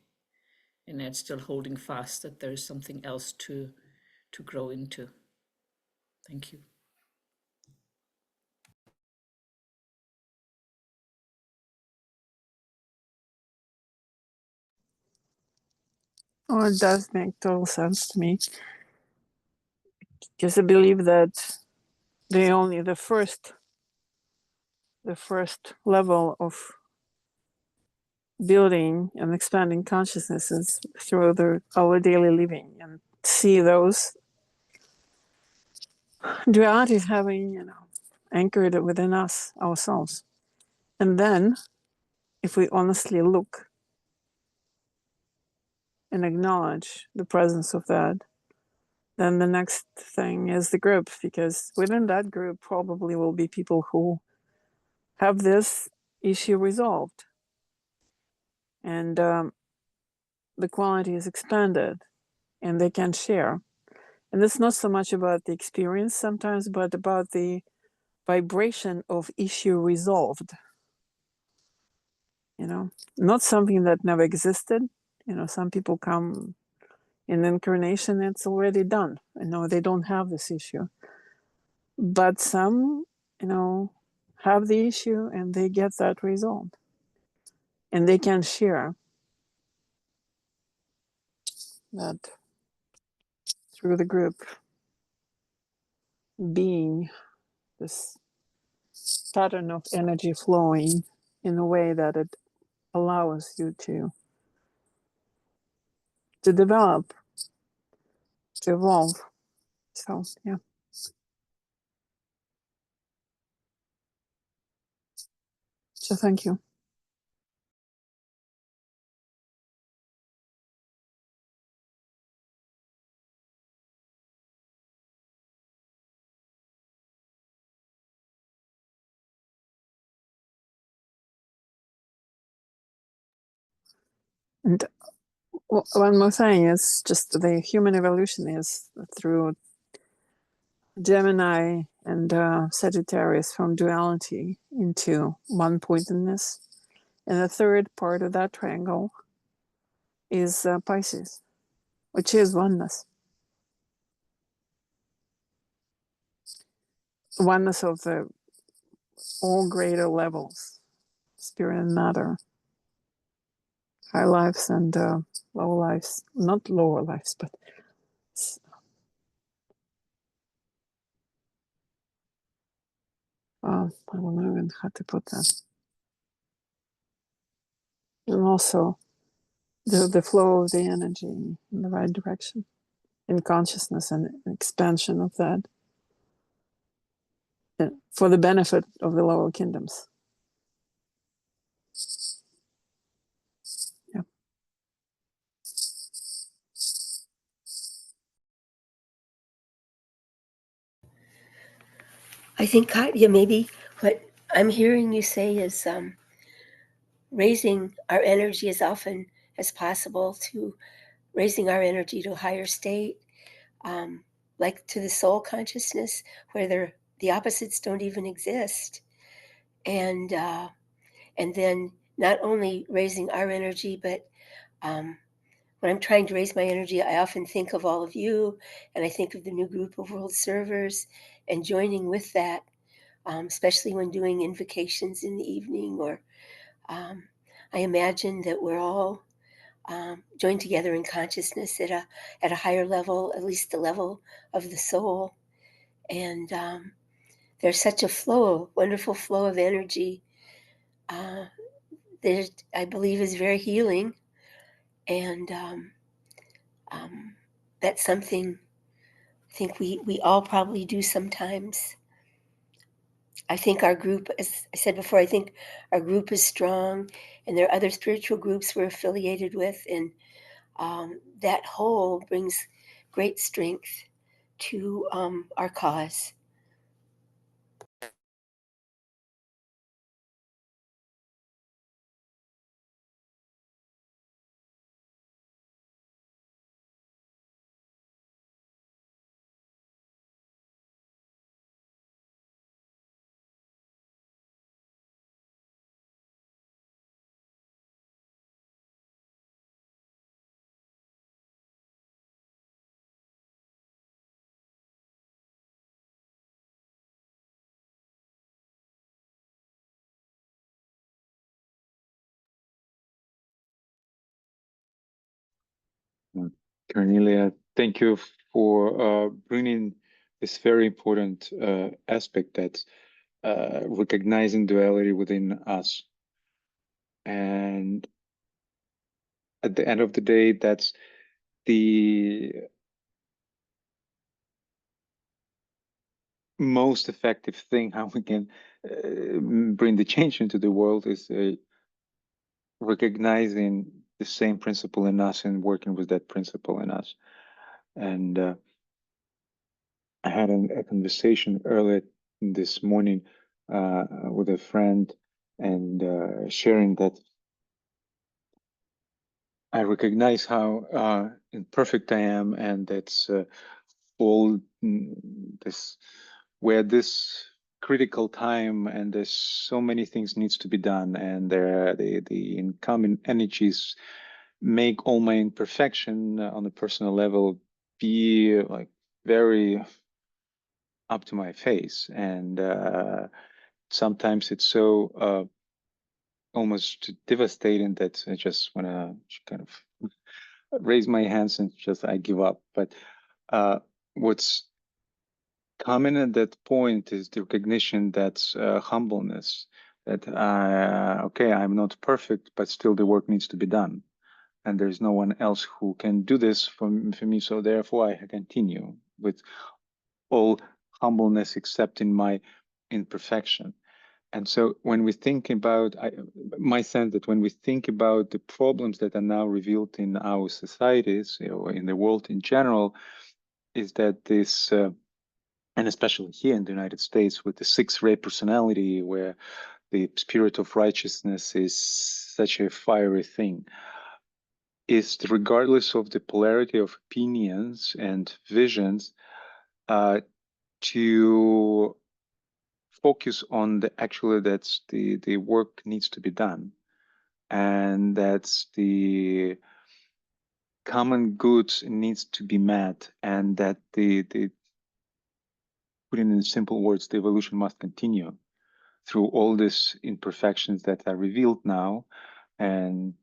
and yet still holding fast that there is something else to grow into. Thank you. Oh, it does make total sense to me. Because I believe that the first level of building and expanding consciousness is through our daily living, and see those dualities having, anchored within us, ourselves. And then, if we honestly look and acknowledge the presence of that, then the next thing is the group, because within that group probably will be people who have this issue resolved, and the quality is expanded, and they can share. And it's not so much about the experience sometimes, but about the vibration of issue resolved. Not something that never existed. Some people come in incarnation, it's already done. They don't have this issue. But some, have the issue and they get that resolved. And they can share that through the group, being this pattern of energy flowing in a way that it allows you to develop, to evolve. So, yeah. So thank you. And one more thing is just the human evolution is through Gemini and Sagittarius from duality into one pointedness. And the third part of that triangle is Pisces, which is oneness. Oneness of the all greater levels, spirit and matter, high lives and low lives, not lower lives, but I don't know even how to put that. And also the flow of the energy in the right direction, in consciousness and expansion of that for the benefit of the lower kingdoms. Yeah. I think, Katya, maybe what I'm hearing you say is raising our energy as often as possible, to raising our energy to a higher state, like to the soul consciousness, where the opposites don't even exist. And then not only raising our energy, but when I'm trying to raise my energy, I often think of all of you, and I think of the new group of world servers, and joining with that, especially when doing invocations in the evening, or I imagine that we're all joined together in consciousness at a higher level, at least the level of the soul. And there's such a flow, wonderful flow of energy that I believe is very healing. And that's something I think we all probably do sometimes. I think our group, as I said before, I think our group is strong, and there are other spiritual groups we're affiliated with, and that whole brings great strength to our cause. Cornelia, thank you for bringing this very important aspect, that's recognizing duality within us. And at the end of the day, that's the most effective thing how we can bring the change into the world, is recognizing the same principle in us and working with that principle in us. And I had a conversation earlier this morning with a friend, and sharing that I recognize how imperfect I am, and that's all this, where this critical time, and there's so many things needs to be done, and the incoming energies make all my imperfection on a personal level be like very up to my face. And sometimes it's so almost devastating that I just want to kind of raise my hands and just I give up. But what's common at that point is the recognition that's humbleness, that okay, I'm not perfect, but still the work needs to be done, and there's no one else who can do this for me, so therefore I continue with all humbleness, accepting my imperfection. And so when we think about, my sense that when we think about the problems that are now revealed in our societies, or in the world in general, is that this, and especially here in the United States with the 6 ray personality, where the spirit of righteousness is such a fiery thing, is regardless of the polarity of opinions and visions, to focus on the actually that's the work needs to be done, and that's the common good needs to be met, and that the put in simple words, the evolution must continue through all these imperfections that are revealed now, and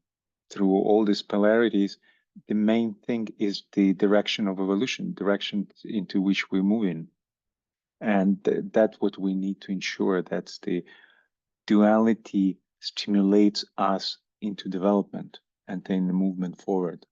through all these polarities. The main thing is the direction of evolution, direction into which we're moving. And that's what we need to ensure, that the duality stimulates us into development and then the movement forward.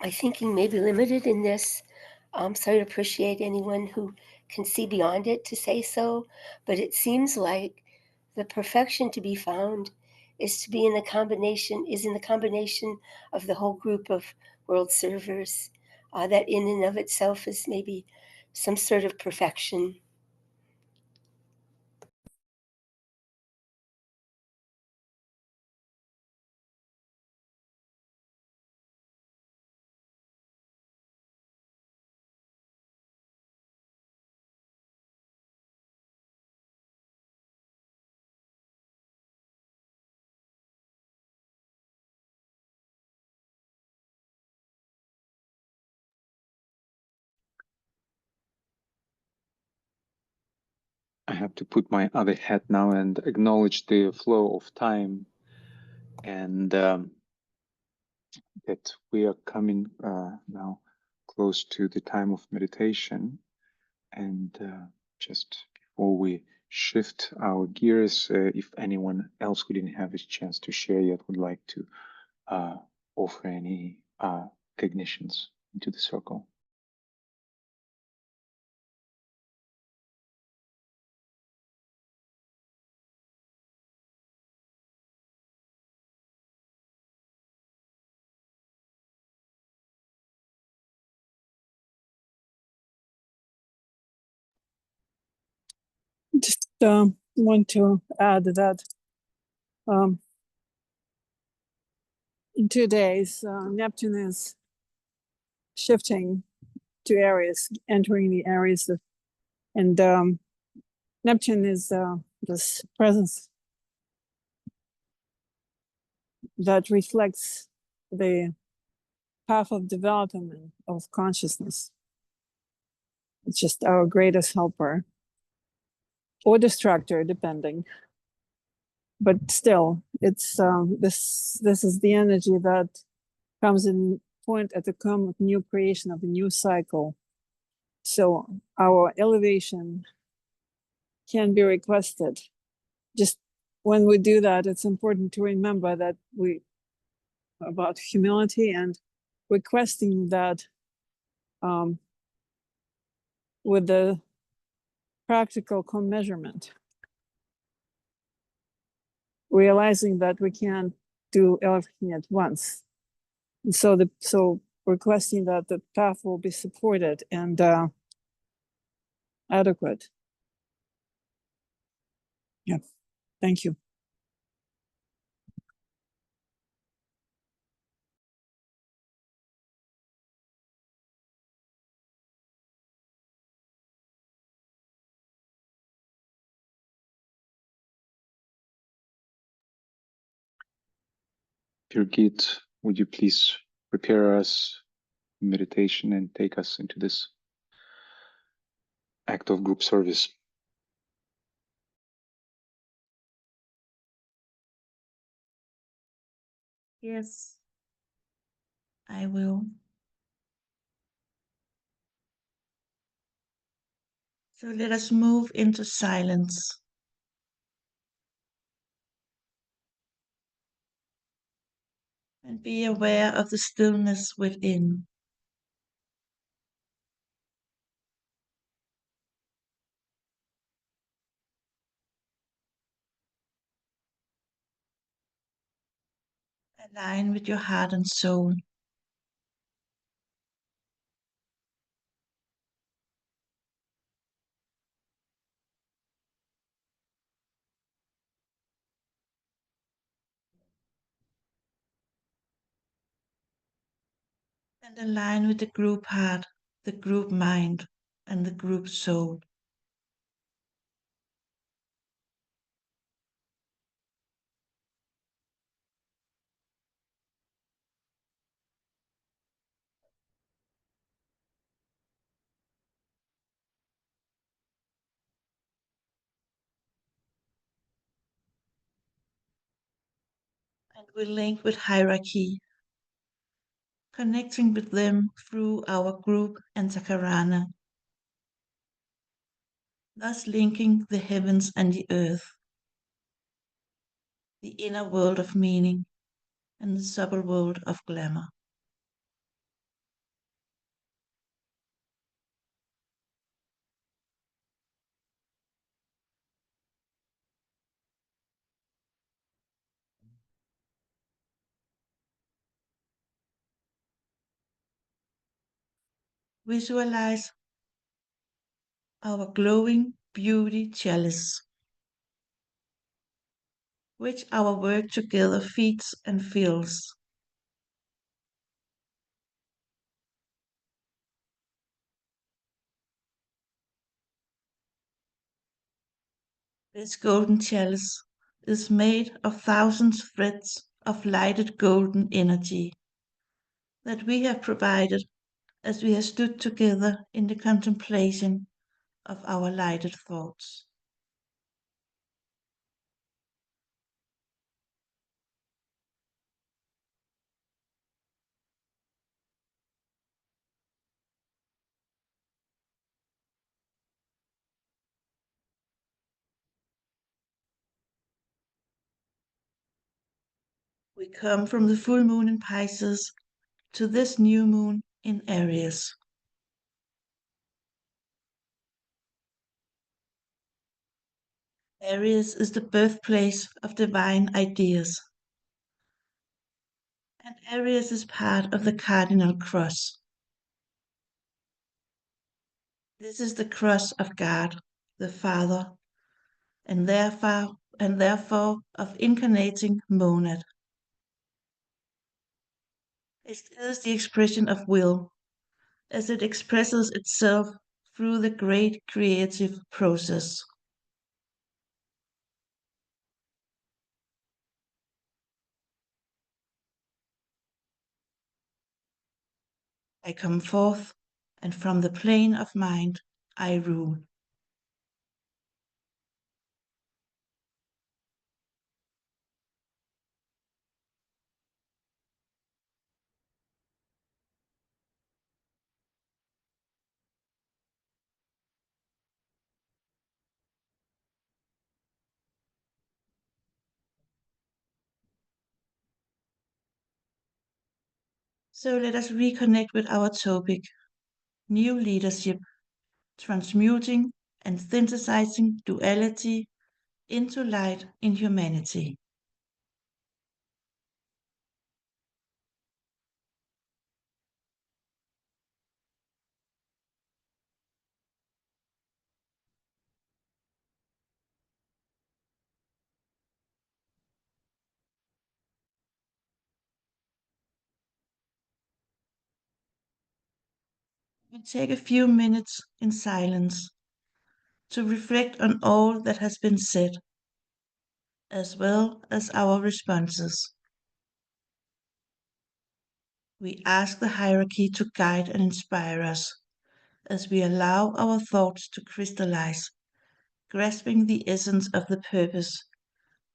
My thinking may be limited in this, so I'd appreciate anyone who can see beyond it to say so. But it seems like the perfection to be found is in the combination of the whole group of world servers. That in and of itself is maybe some sort of perfection. I have to put my other hat now and acknowledge the flow of time, and that we are coming now close to the time of meditation. And just before we shift our gears, if anyone else who didn't have a chance to share yet would like to offer any cognitions into the circle. Just want to add that in 2 days, Neptune is shifting to Aries, entering the Aries, and Neptune is this presence that reflects the path of development of consciousness. It's just our greatest helper or distractor, depending. But still, it's this is the energy that comes in point at the come of new creation of a new cycle. So our elevation can be requested. Just when we do that, it's important to remember that about humility and requesting that with the practical commeasurement, realizing that we can't do everything at once. And so requesting that the path will be supported and adequate. Yeah, thank you. Birgit, would you please prepare us meditation and take us into this act of group service. Yes, I will. So let us move into silence. And be aware of the stillness within. Align with your heart and soul. And align with the group heart, the group mind, and the group soul. And we link with hierarchy, connecting with them through our group and Sakarana, thus linking the heavens and the earth, the inner world of meaning and the subtle world of glamour. Visualize our glowing beauty chalice, which our work together feeds and fills. This golden chalice is made of thousands of threads of lighted golden energy that we have provided as we have stood together in the contemplation of our lighted thoughts. We come from the full moon in Pisces to this new moon in Aries. Aries is the birthplace of divine ideas, and Aries is part of the cardinal cross. This is the cross of God, the Father, and therefore of incarnating monad. It is the expression of will, as it expresses itself through the great creative process. I come forth, and from the plane of mind I rule. So let us reconnect with our topic, new leadership, transmuting and synthesizing duality into light in humanity. We take a few minutes in silence to reflect on all that has been said, as well as our responses. We ask the hierarchy to guide and inspire us as we allow our thoughts to crystallize, grasping the essence of the purpose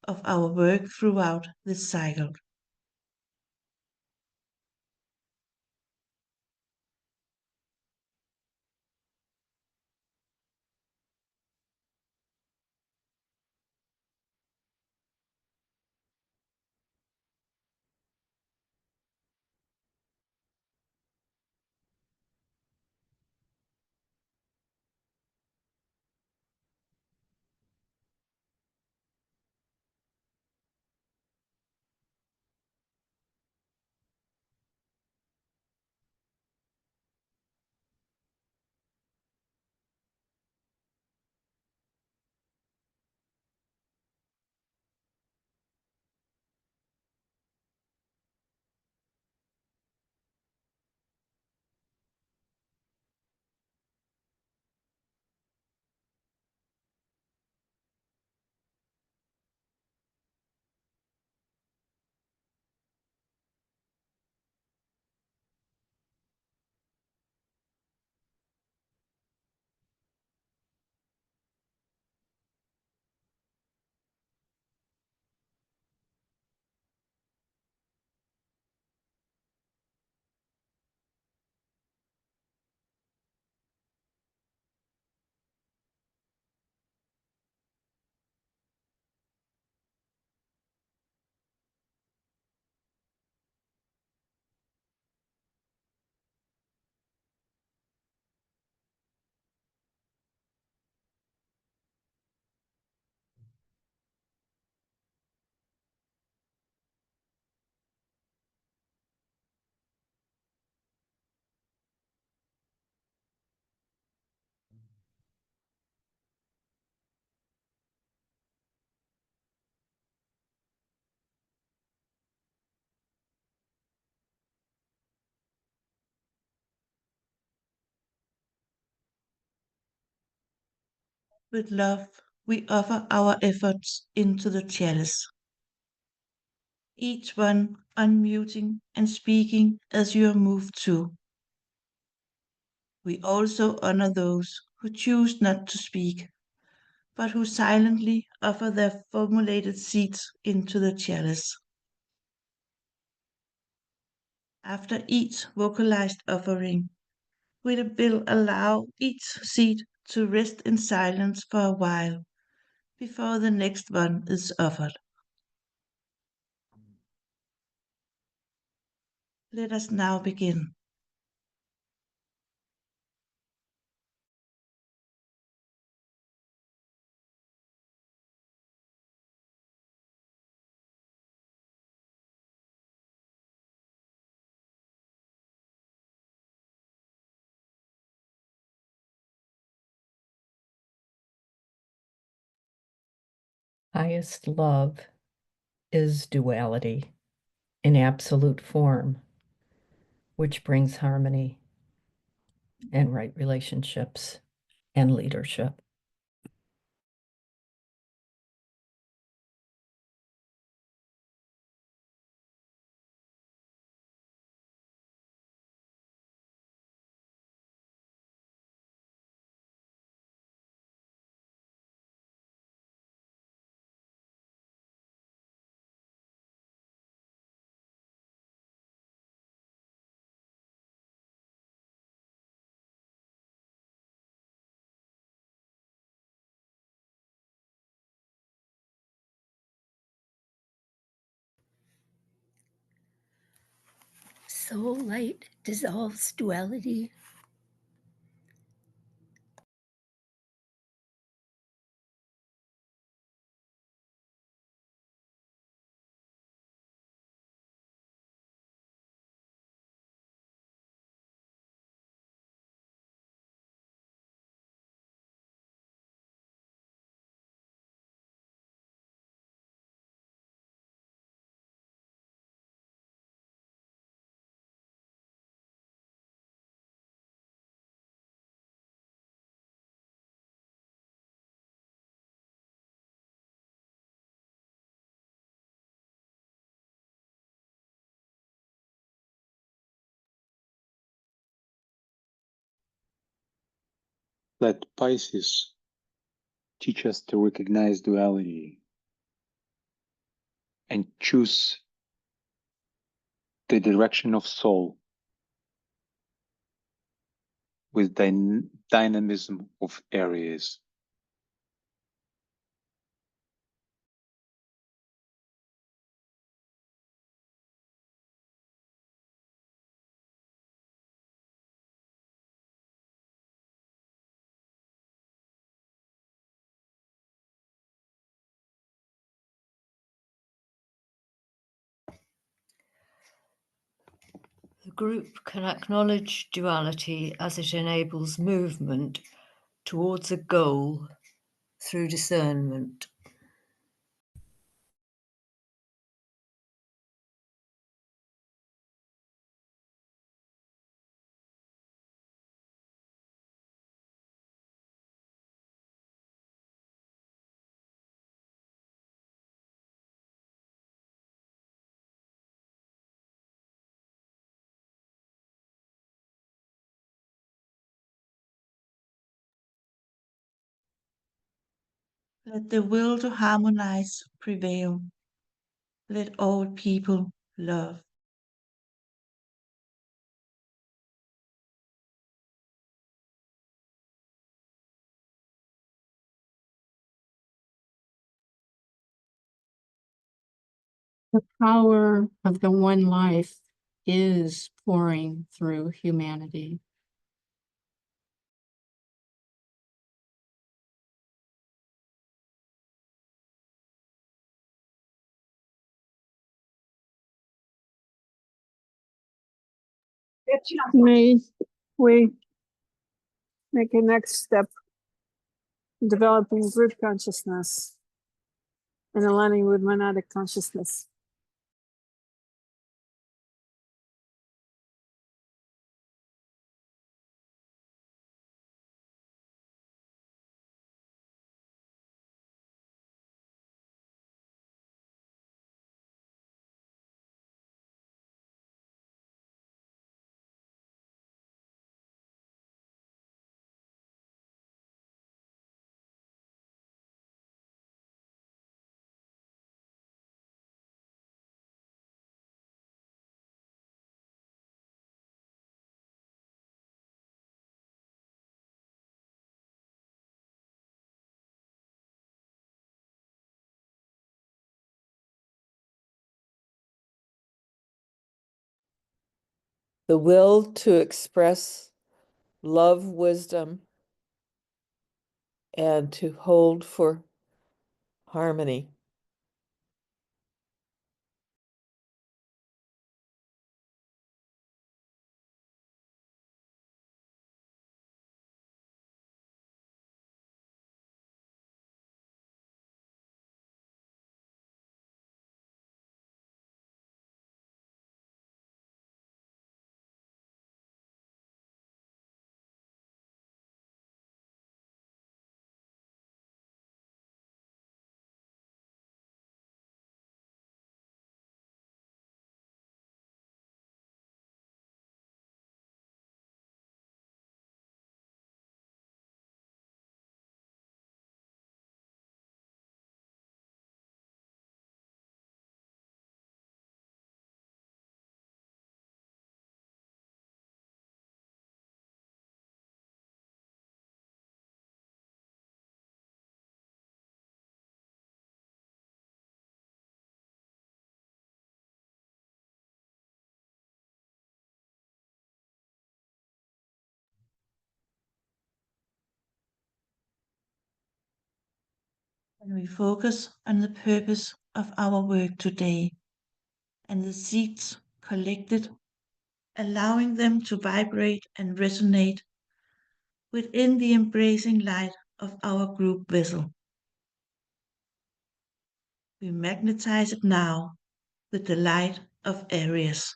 of our work throughout this cycle. With love, we offer our efforts into the chalice, each one unmuting and speaking as you are moved to. We also honor those who choose not to speak, but who silently offer their formulated seeds into the chalice. After each vocalized offering, we will allow each seed to rest in silence for a while before the next one is offered. Let us now begin. Highest love is duality in absolute form, which brings harmony and right relationships and leadership. Soul light dissolves duality. Let Pisces teach us to recognize duality and choose the direction of soul with dynamism of Aries. The group can acknowledge duality as it enables movement towards a goal through discernment. Let the will to harmonize prevail. Let all people love. The power of the one life is pouring through humanity. May we make a next step in developing group consciousness and aligning with monadic consciousness. The will to express love, wisdom, and to hold for harmony. When we focus on the purpose of our work today and the seeds collected, allowing them to vibrate and resonate within the embracing light of our group vessel. We magnetize it now with the light of Aries.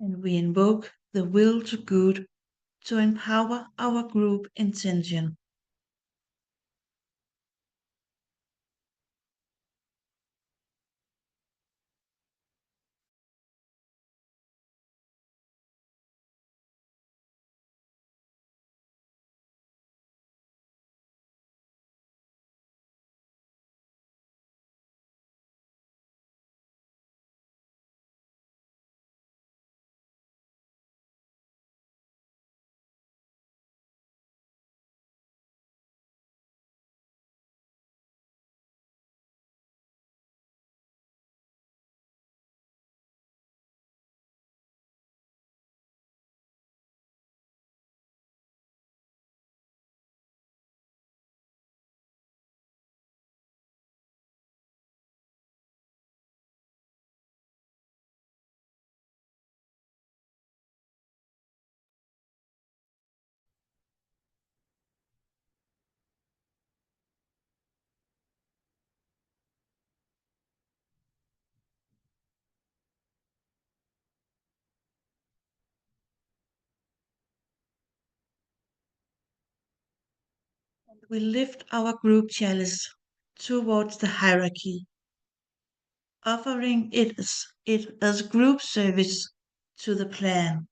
And we invoke the will to good to empower our group intention. We lift our group chalice towards the hierarchy, offering it as group service to the plan.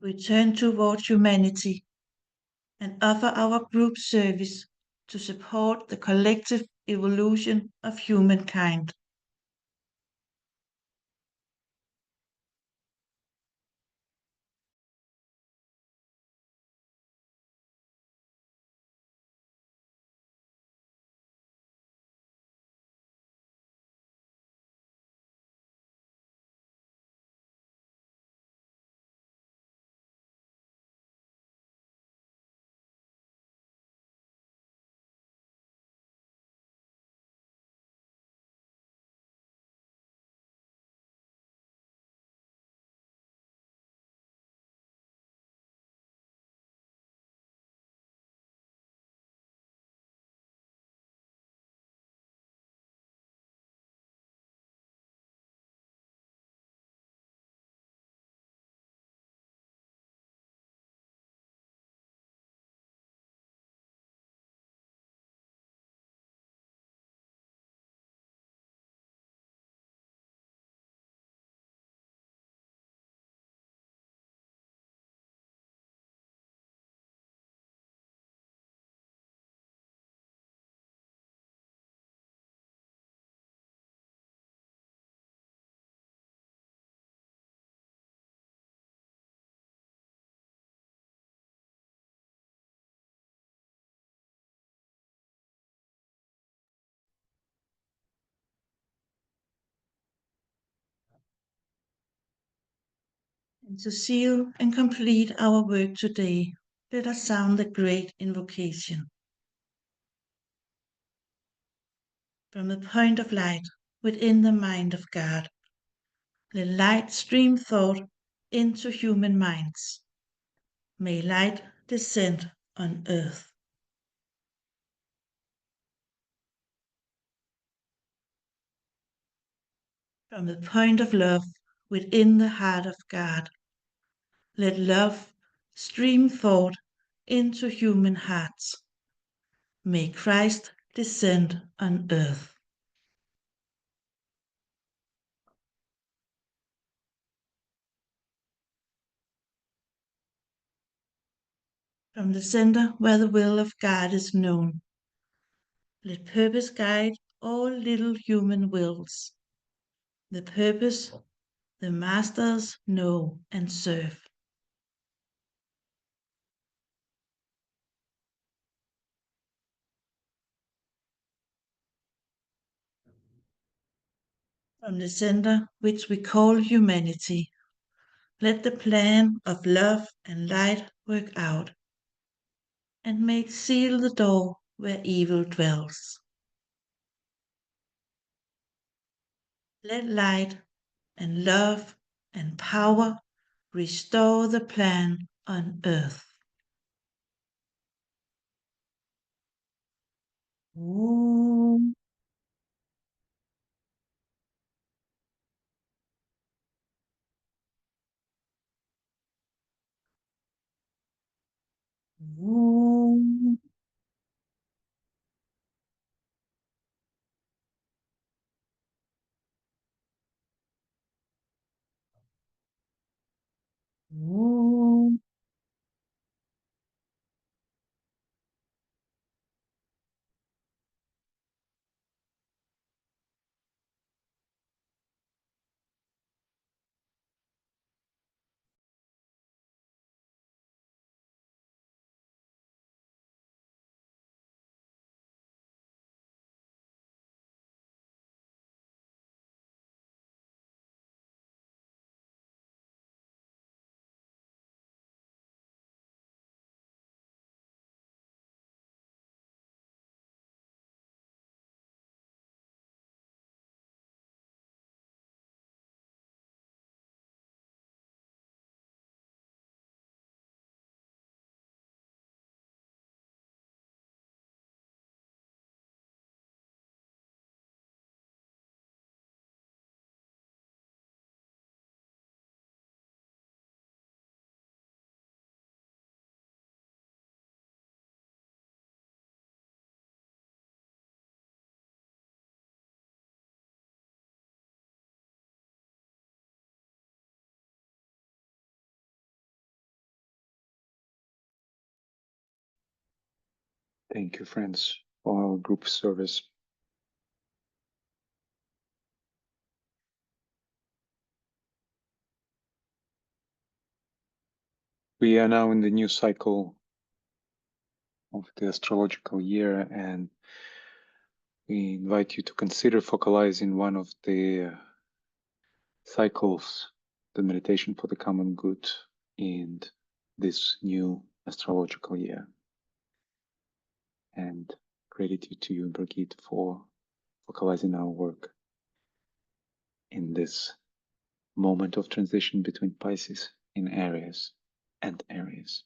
We turn towards humanity and offer our group service to support the collective evolution of humankind. And to seal and complete our work today, let us sound the great invocation. From the point of light within the mind of God, let light stream thought into human minds. May light descend on earth. From the point of love within the heart of God, let love stream thought into human hearts. May Christ descend on earth. From the center where the will of God is known, let purpose guide all little human wills. The purpose the masters know and serve. From the center which we call humanity, let the plan of love and light work out, and make seal the door where evil dwells. Let light and love and power restore the plan on earth. Om. Om. Om. Thank you, friends, for our group service. We are now in the new cycle of the astrological year, and we invite you to consider focalizing one of the cycles, the meditation for the common good, in this new astrological year. And gratitude to you, Birgit, for focalizing our work in this moment of transition between Pisces in Aries and Aries.